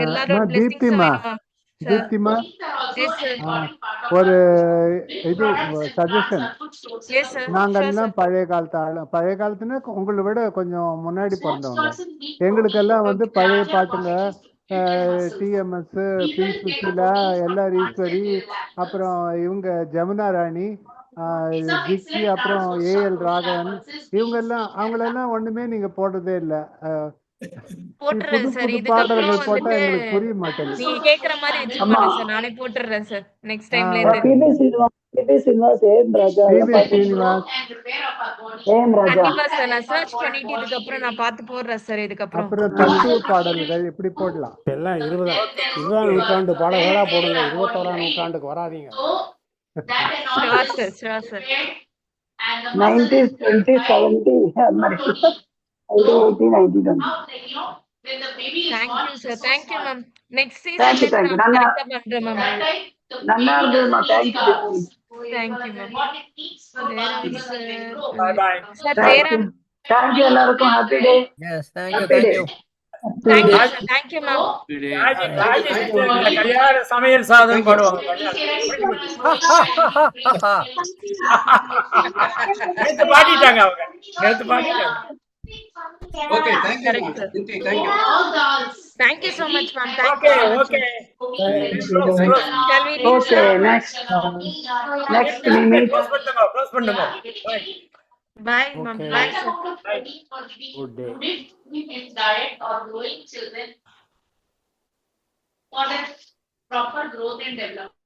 எல்லாரோட blessings மேம். தீப்திமா Yes sir. ஒரு இது சஜஷன். Yes sir. நாங்கெல்லாம் பழைய காலத்து ஆளு, பழைய காலத்துனா உங்களை விட கொஞ்சம் முன்னாடி பிறந்தவங்க. எங்களுக்கெல்லாம் வந்து பழைய பாட்டுங்க, TMS, P Sushila, LR Eswari, அப்புறம் இவங்க ஜமுனா ராணி, ஜிக்கி, அப்புறம் ஏஎல் ராகவன், இவங்கெல்லாம் அவங்களெல்லாம் ஒண்ணுமே நீங்க போடுறதே இல்லை. போட்டுறேன் சார். புது இதுக்கப்புறம் பாடல்கள் போட்டா வந்துட்டு எங்களுக்கு புரிய மாட்டேங்குது. நீங்க கேக்குற மாதிரி வச்சுக்கோங்க சார். நானே போட்டுறேன் சார் நெக்ஸ்ட் டைம்ல இருந்து. பிபி ஸ்ரீனிவாஸ், கண்டிப்பா சார் நான் சர்ச் பண்ணிட்டு இதுக்கப்புறம் நான் பார்த்து போடுறேன் சார். இதுக்கப்புறம் அப்புறம் தத்துவ பாடல்கள் எப்படி போடலாம்? எல்லாம் 20ஆம் நூற்றாண்டு பாடல்களா போடுங்க. 21ஆம் நூற்றாண்டுக்கு வராதீங்க. Sure sir, sure sir. 90s, 20s, 70s, 80, 90. Thank you sir. Thank you ma'am. Next season Thank you. நான் கரெக்ட்டா பண்றேன் ma'am. நல்லா இருந்ததுமா. Thank you. Thank you ma'am. Bye bye. Sir Jayaram. Thank you எல்லாருக்கும். Happy day. Yes, thank you, thank you. Thank you sir. Thank you ma'am. கல்யாண சமையல் சாதம் பாடுவாங்க. நேத்து பாடிட்டாங்க அவங்க. நேத்து பாடிட்டாங்க. Okay, thank you. Correct sir. Thank you. Thank you so much ma'am. Thank Okay, you. okay. Shall we leave Okay, sir? next we meet. Close பண்ணுங்க. Bye ma'am. Okay. Bye sir. Good day. Diet or growing children for their proper growth and development.